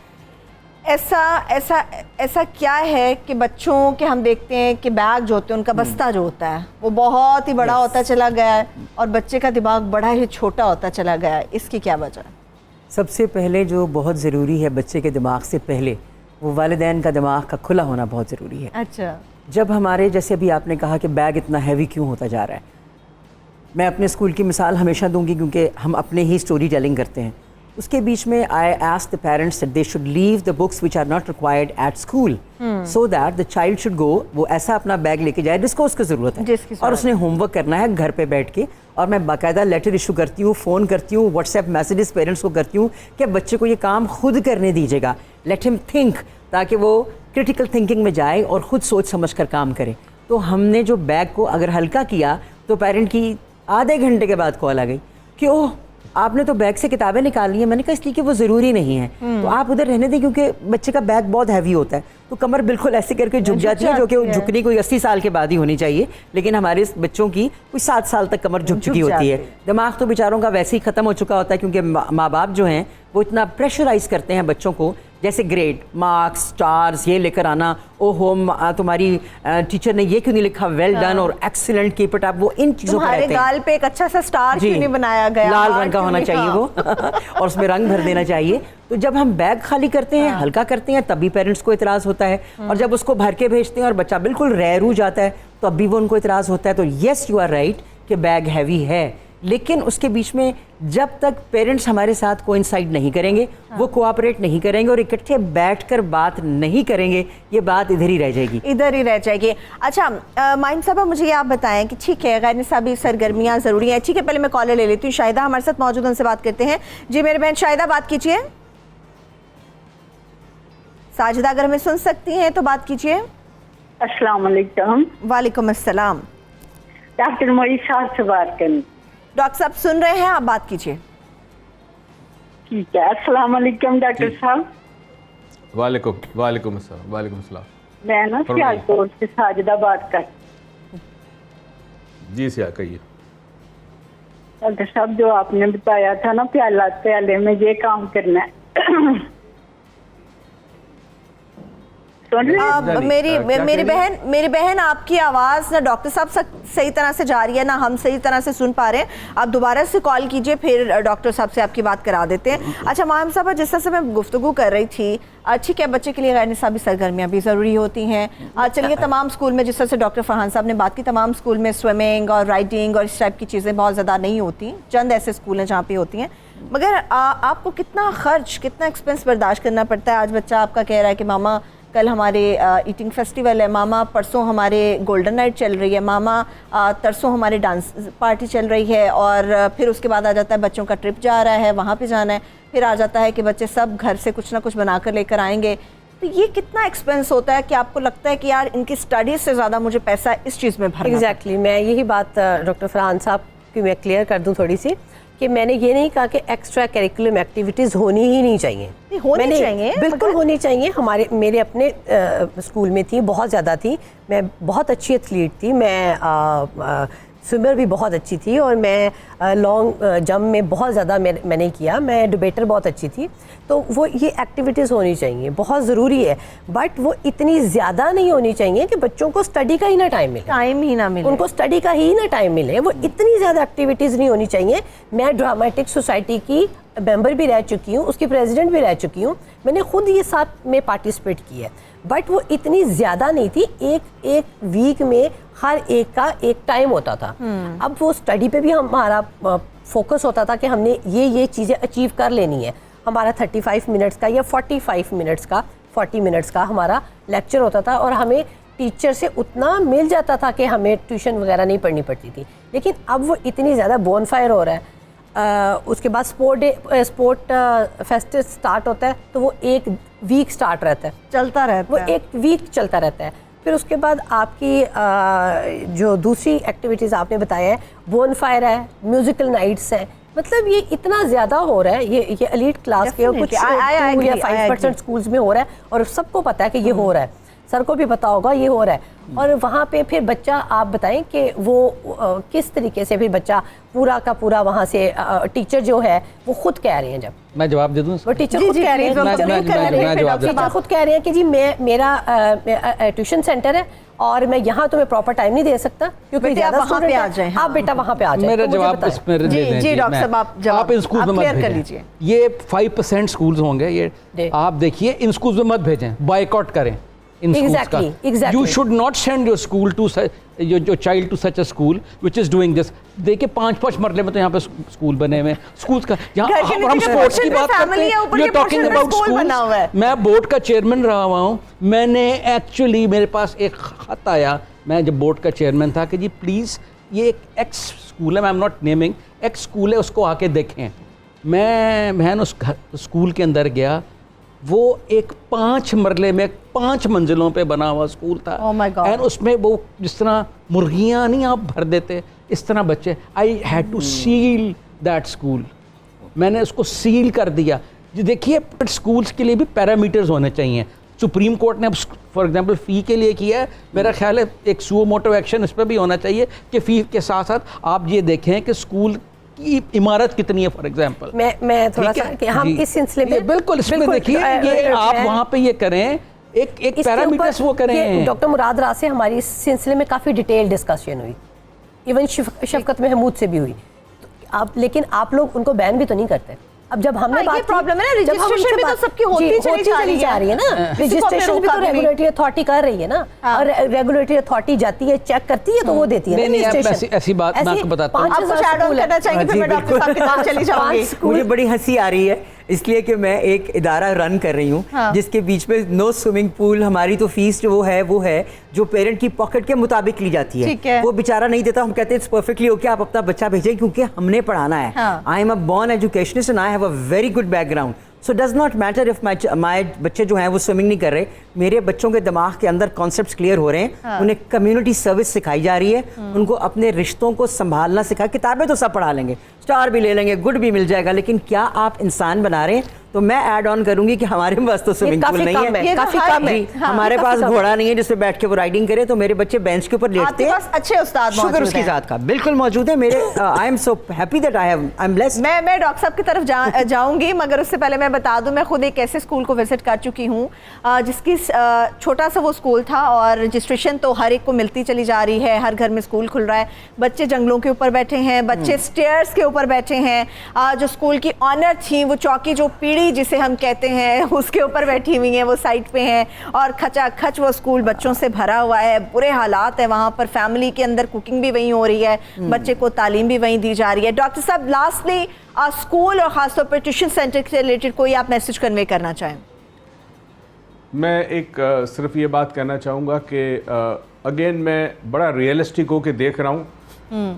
ऐसा क्या है कि बच्चों के हम देखते हैं कि बैग जो होते हैं, उनका बस्ता जो होता है वो बहुत ही बड़ा होता चला गया है और बच्चे का दिमाग बड़ा ही छोटा होता चला गया है। इसकी क्या वजह है? सबसे पहले जो बहुत ज़रूरी है बच्चे के दिमाग से पहले, वो वालिदैन का दिमाग का खुला होना बहुत ज़रूरी है। अच्छा, जब हमारे, जैसे अभी आपने कहा कि बैग इतना हैवी क्यों होता जा रहा है, मैं अपने स्कूल की मिसाल हमेशा दूंगी क्योंकि हम अपने ही स्टोरी टेलिंग करते हैं। उसके बीच में I ask the parents that they should leave the books which are not required at school, so that the child should go, वो ऐसा अपना बैग लेके जाए जिसको उसकी ज़रूरत है और उसने होमवर्क करना है घर पे बैठ के। और मैं बाकायदा लेटर इशू करती हूँ, फ़ोन करती हूँ, व्हाट्सएप मैसेजेस पेरेंट्स को करती हूँ कि बच्चे को ये काम खुद करने दीजिएगा, लेट हिम थिंक, ताकि वो क्रिटिकल थिंकिंग में जाए और ख़ुद सोच समझ कर काम करे। तो हमने जो बैग को अगर हल्का किया तो पेरेंट की आधे घंटे के बाद कॉल आ गई कि ओह आपने तो बैग से किताबें निकाल ली हैं। मैंने कहा इसलिए कि वो ज़रूरी नहीं है, तो आप उधर रहने दें, क्योंकि बच्चे का बैग बहुत हैवी होता है तो कमर बिल्कुल ऐसे करके झुक जाती है, जो कि झुकनी कोई 80 साल के बाद ही होनी चाहिए, लेकिन हमारे बच्चों की कोई 7 साल तक कमर झुक चुकी होती है। दिमाग तो बेचारों का वैसे ही ख़त्म हो चुका होता है, क्योंकि माँ बाप जो हैं वो इतना प्रेशराइज करते हैं बच्चों को, जैसे ग्रेड, मार्क्स, स्टार्स ये लेकर आना, ओहो तुम्हारी टीचर ने ये क्यों नहीं लिखा, वेल डन और एक्सीलेंट, कीप इट अप, वो इन चीज़ों का रहते हैं। गाल पे एक अच्छा सा स्टार क्यों नहीं बनाया गया, लाल रंग का होना चाहिए वो और उसमें रंग भर देना चाहिए। तो जब हम बैग खाली करते हैं, हल्का करते हैं, तभी पेरेंट्स को इतराज़ होता है, और जब उसको भर के भेजते हैं और बच्चा बिल्कुल रहरू जाता है तब भी वो उनको इतराज़ होता है। तो येस यू आर राइट कि बैग हैवी है, लेकिन उसके बीच में जब तक पेरेंट्स हमारे साथ कोइंसाइड नहीं करेंगे, वो कोऑपरेट नहीं करेंगे और इकट्ठे बैठकर बात नहीं करेंगे, ये बात इधर ही रह जाएगी, इधर ही रह जाएगी। अच्छा माइम साहब, मुझे ये आप बताएं कि ठीक है गैर निसाबी सरगर्मियाँ ज़रूरी हैं, ठीक है, पहले मैं कॉलर ले लेती हूँ। शाहिदा हमारे साथ मौजूद, उनसे बात करते हैं। जी मेरी बहन शाहिदा, बात कीजिए। साजिदा अगर हमें सुन सकती हैं तो बात कीजिए। अस्सलाम वालेकुम। वालेकुम अस्सलाम। डॉक्टर मोई साहब से बात करनी। डॉक्टर साहब सुन रहे हैं, आप बात कीजिए। ठीक है, अस्सलाम वालेकुम डॉक्टर साहब। वालेकुम अस्सलाम। मैं ना सियालकोट से साजिदा बात कर। जी सिया कहिए। डॉक्टर साहब जो आपने बताया था ना, प्याले में ये काम करना है। मेरी बहन आपकी आवाज़ ना डॉक्टर साहब सही तरह से जा रही है, ना हम सही तरह से सुन पा रहे हैं। आप दोबारा से कॉल कीजिए, फिर डॉक्टर साहब से आपकी बात करा देते हैं। अच्छा माम साहब, जिस तरह से मैं गुफ्तगू कर रही थी, ठीक है, बच्चे के लिए गैर निसाबी सरगर्मियाँ भी ज़रूरी होती हैं। चलिए, तमाम स्कूल में जिस तरह से डॉक्टर फरहान साहब ने बात की, तमाम स्कूल में स्विमिंग और राइटिंग और इस टाइप की चीज़ें बहुत ज़्यादा नहीं होती, चंद ऐसे स्कूल हैं जहाँ पे होती हैं। मगर आपको कितना खर्च, कितना एक्सपेंस बर्दाश्त करना पड़ता है? आज बच्चा आपका कह रहा है कि मामा कल हमारे ईटिंग फेस्टिवल है, मामा परसों हमारे गोल्डन नाइट चल रही है, मामा तरसों हमारे डांस पार्टी चल रही है, और फिर उसके बाद आ जाता है बच्चों का ट्रिप जा रहा है, वहाँ पे जाना है, फिर आ जाता है कि बच्चे सब घर से कुछ ना कुछ बना कर लेकर आएंगे। तो ये कितना एक्सपेंस होता है कि आपको लगता है कि यार इनकी स्टडीज़ से ज़्यादा मुझे पैसा इस चीज़ में भरना? एग्जैक्टली, मैं यही बात डॉक्टर फरहान साहब की मैं क्लियर कर दूँ थोड़ी सी, कि मैंने ये नहीं कहा कि एक्स्ट्रा करिकुलम एक्टिविटीज़ होनी ही नहीं चाहिए। होनी चाहिए, बिल्कुल होनी चाहिए। मेरे अपने स्कूल में थी, बहुत ज़्यादा थी। मैं बहुत अच्छी एथलीट थी, मैं स्विमर भी बहुत अच्छी थी, और मैं लॉन्ग जंप में बहुत ज़्यादा मैंने किया। मैं डिबेटर बहुत अच्छी थी। तो वो ये एक्टिविटीज़ होनी चाहिए, बहुत ज़रूरी है, बट वो इतनी ज़्यादा नहीं होनी चाहिए कि बच्चों को स्टडी का ही ना टाइम मिले, उनको स्टडी का ही ना टाइम मिले। वो इतनी ज़्यादा एक्टिविटीज़ नहीं होनी चाहिए। मैं ड्रामेटिक सोसाइटी की मेंबर भी रह चुकी हूँ, उसकी प्रेसिडेंट भी रह चुकी हूँ, मैंने खुद ये साथ में पार्टिसिपेट किया, बट वो इतनी ज़्यादा नहीं थी। एक वीक में हर एक का एक टाइम होता था। अब वो स्टडी पे भी हमारा फोकस होता था कि हमने ये चीज़ें अचीव कर लेनी है। हमारा 35 मिनट्स का या 45 मिनट्स का 40 मिनट्स का हमारा लेक्चर होता था, और हमें टीचर से उतना मिल जाता था कि हमें ट्यूशन वगैरह नहीं पढ़नी पड़ती थी। लेकिन अब वो इतनी ज़्यादा बोनफायर हो रहा है। उसके बाद स्पोर्ट फेस्टिवल स्टार्ट होता है, तो वो एक वीक स्टार्ट रहता है, चलता रहता है, वो एक वीक चलता रहता है। फिर उसके बाद आपकी जो दूसरी एक्टिविटीज़ आपने बताया है, बोनफायर है, म्यूजिकल नाइट्स हैं, मतलब ये इतना ज़्यादा हो रहा है। ये एलीट क्लास के कुछ 2 या 5% स्कूल्स में हो रहा है, और सबको पता है कि ये हो रहा है, सर को भी पता होगा ये हो रहा है। और वहाँ पे फिर बच्चा, आप बताएं कि वो किस तरीके से फिर बच्चा पूरा का पूरा वहाँ से टीचर जो है वो खुद कह रहे हैं, जब मैं जवाब दे दूँ, वो टीचर खुद कह रहे हैं, टीचर खुद कह रहे हैं कि जी मेरा ट्यूशन सेंटर है और मैं यहाँ तुम्हें प्रॉपर टाइम नहीं दे सकता क्योंकि ज़्यादा स्टूडेंट हैं, आप बेटा वहाँ पे आ जाए। मेरा जवाब इसमें दे दें। जी डॉक्टर साहब, आप इन स्कूल में मत भेजें। ये 5% स्कूल्स होंगे, ये आप देखिए, इन स्कूल में मत भेजें, बायकॉट करें इन schools का। You should not send your school to your child to such a school which is doing this। देखिए 5-5 मरले में तो यहाँ पे स्कूल बने हुए स्कूल्स का, यहाँ हम स्पोर्ट्स की बात करते हैं, you're talking about schools। मैं बोर्ड का चेयरमैन रहा हुआ हूँ। मैंने एक्चुअली, मेरे पास एक खत आया, मैं जब बोर्ड का चेयरमैन था, कि जी प्लीज़ ये एक एक्स स्कूल है, मैं am not naming, x school है, उसको आके देखें। मैं उस स्कूल के अंदर गया, वो एक 5 मरले में 5 मंजिलों पे बना हुआ स्कूल था। Oh my God। एंड उसमें वो जिस तरह मुर्गियाँ नहीं आप भर देते, इस तरह बच्चे, I had to seal that school. मैंने उसको सील कर दिया। जी देखिए, स्कूल्स के लिए भी पैरामीटर्स होने चाहिए। सुप्रीम कोर्ट ने अब फॉर एग्जांपल फ़ी के लिए किया है, मेरा ख्याल है एक सुओ मोटो एक्शन इस पर भी होना चाहिए कि फ़ी के साथ साथ आप ये देखें कि स्कूल की इमारत कितनी है। फॉर एग्जांपल मैं थोड़ा सा कि हम इस सिलसिले में बिल्कुल इसमें देखिए, ये आप वहाँ पे ये करें, एक पैरामीटर्स वो करें। डॉक्टर मुराद राज से हमारी इस सिलसिले में काफ़ी डिटेल डिस्कशन हुई, इवन शफकत महमूद से भी हुई। लेकिन आप लोग उनको बैन भी तो नहीं करते। अब जब हमने ये प्रॉब्लम है ना, रजिस्ट्रेशन भी तो सबकी होती चली जा रही है ना, रजिस्ट्रेशन भी तो रेगुलेटरी अथॉरिटी कर रही है ना, और रेगुलेटरी अथॉरिटी जाती है, चेक करती है, तो वो देती है नहीं, ऐसी बात मैं आपको बताता हूँ। आप कुछ ऐड ऑन करना चाहेंगे, फिर मैं डॉक्टर साहब के पास चली जाऊंगी। मुझे बड़ी हंसी आ रही है इसलिए कि मैं एक इदारा रन कर रही हूँ जिसके बीच में नो स्विमिंग पूल, हमारी तो फीस जो वो है जो पेरेंट की पॉकेट के मुताबिक ली जाती है, वो बेचारा नहीं देता। हम कहते हैं इट्स परफेक्टली ओके, आप अपना बच्चा भेजें क्योंकि हमने पढ़ाना है। I am a born educationist and I have a very good background, so does not matter if my बच्चे जो हैं वो स्विमिंग नहीं कर रहे, मेरे बच्चों के दिमाग के अंदर कॉन्सेप्ट्स क्लियर हो रहे हैं, उन्हें कम्युनिटी सर्विस सिखाई जा रही है, उनको अपने रिश्तों को संभालना सिखा। किताबें तो सब पढ़ा लेंगे, स्टार भी ले लेंगे, गुड भी मिल जाएगा, लेकिन क्या आप इंसान बना रहे हैं? तो मैं ऐड ऑन करूंगी कि हमारे पास तो स्विमिंग पूल नहीं है, काफी कम है, हमारे पास घोड़ा नहीं है जिसमें बैठ के वो राइडिंग करे, तो मेरे बच्चे बेंच के ऊपर लेटते हैं। अच्छे उस्ताद शुक्र उसकी जात का बिल्कुल मौजूद है मेरे। I am so happy that I am blessed. मैं डॉक्टर साहब की तरफ जाऊंगी, मगर उससे पहले मैं बता दूं, मैं खुद एक ऐसे स्कूल को विजिट कर चुकी हूँ जिसकी छोटा सा वो स्कूल था, और रजिस्ट्रेशन तो हर एक को मिलती चली जा रही है, हर घर में स्कूल खुल रहा है, बच्चे जंगलों के ऊपर बैठे हैं, बच्चे स्टेयर्स के ऊपर बैठे हैं, जो स्कूल की ऑनर थी वो चौकी जो पीढ़ी जिसे हम कहते हैं उसके ऊपर बैठी हुई हैं, वो साइड पे हैं, और खचाखच वो स्कूल बच्चों से भरा हुआ है, बुरे हालात है वहाँ पर, फैमिली के अंदर कुकिंग भी वहीं हो रही है, बच्चे को तालीम भी वहीं दी जा रही है। डॉक्टर साहब, लास्टली स्कूल और खासतौर पर ट्यूशन सेंटर से रिलेटेड कोई आप मैसेज कन्वे करना चाहें? मैं एक सिर्फ ये बात कहना चाहूँगा कि अगेन मैं बड़ा रियलिस्टिक होकर देख रहा हूँ,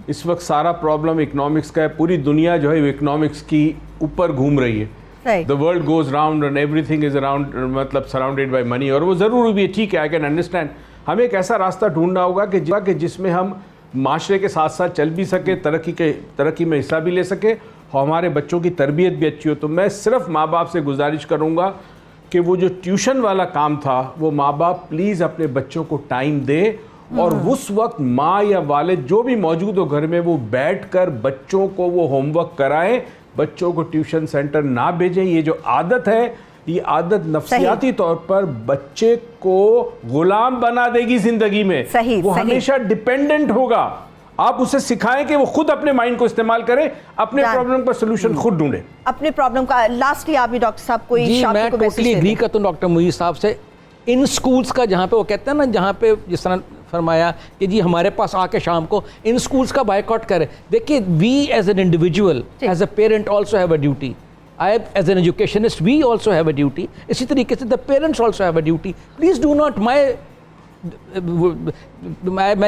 इस वक्त सारा प्रॉब्लम इकोनॉमिक्स का है, पूरी दुनिया जो है इकोनॉमिक्स की ऊपर घूम रही है। The world goes round and everything is around, मतलब सराउंडेड बाय मनी, और वो ज़रूर भी है, ठीक है, आई कैन अंडरस्टैंड। हमें एक ऐसा रास्ता ढूंढना होगा कि जिसमें हम माशरे के साथ साथ चल भी सके, तरक्की में हिस्सा भी ले सके, और हमारे बच्चों की तरबियत भी अच्छी हो। तो मैं सिर्फ माँ बाप से गुजारिश करूँगा कि वो जो ट्यूशन वाला काम था, वो माँ बाप प्लीज़ अपने बच्चों को टाइम दे, और उस वक्त माँ या वालिद जो भी मौजूद हो घर में, वो बैठकर बच्चों को वो होमवर्क कराएं, बच्चों को ट्यूशन सेंटर ना भेजें। ये जो आदत है, ये आदत नफ्सियाती तौर पर बच्चे को गुलाम बना देगी जिंदगी में, वो हमेशा डिपेंडेंट होगा। आप उसे सिखाएं कि वो खुद अपने माइंड को इस्तेमाल करे, अपने प्रॉब्लम का सोल्यूशन खुद ढूंढे, अपने प्रॉब्लम का। लास्टली आप भी डॉक्टर साहब कोई जी, मैं टोटली एग्री करता हूँ डॉक्टर मुईज साहब से। इन स्कूल्स का जहाँ पे वो कहते हैं ना, जहाँ पे जिस तरह फरमाया कि जी हमारे पास आके शाम को इन स्कूल्स का बायकॉट करें। देखिए, we as an individual, as a parent also have a duty. I as an educationist, we also have a duty. इसी तरीके से the parents also have a duty. Please do not मैं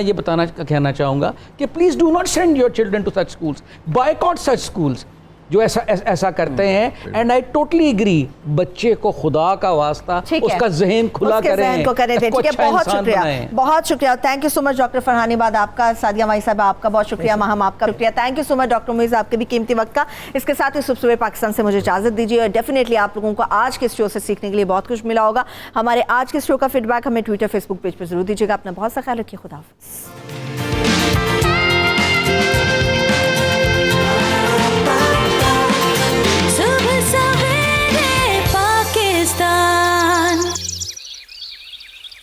ये कहना चाहूँगा कि please do not send your children to such schools. Boycott such schools जो ऐसा करते हैं। एंड आई टोटली एग्री, बच्चे को खुदा का वास्ता उसका जहन खुला करें, बहुत शुक्रिया। Thank you so much doctor Farhan Ibad आपका, सादिया माई साहब आपका बहुत शुक्रिया, महम आपका शुक्रिया। Thank you so much doctor Muiz, आपके भी कीमती वक्त का। इसके साथ ही सुबह पाकिस्तान से मुझे इजाजत दीजिए, और डेफिनेटली आप लोगों को आज के शो से सीखने के लिए बहुत कुछ मिला होगा। हमारे आज के शो का फीडबैक हमें ट्विटर फेसबुक पेज पर जरूर दीजिएगा। अपना बहुत सा ख्याल रखिए, खुदा हाफिज़।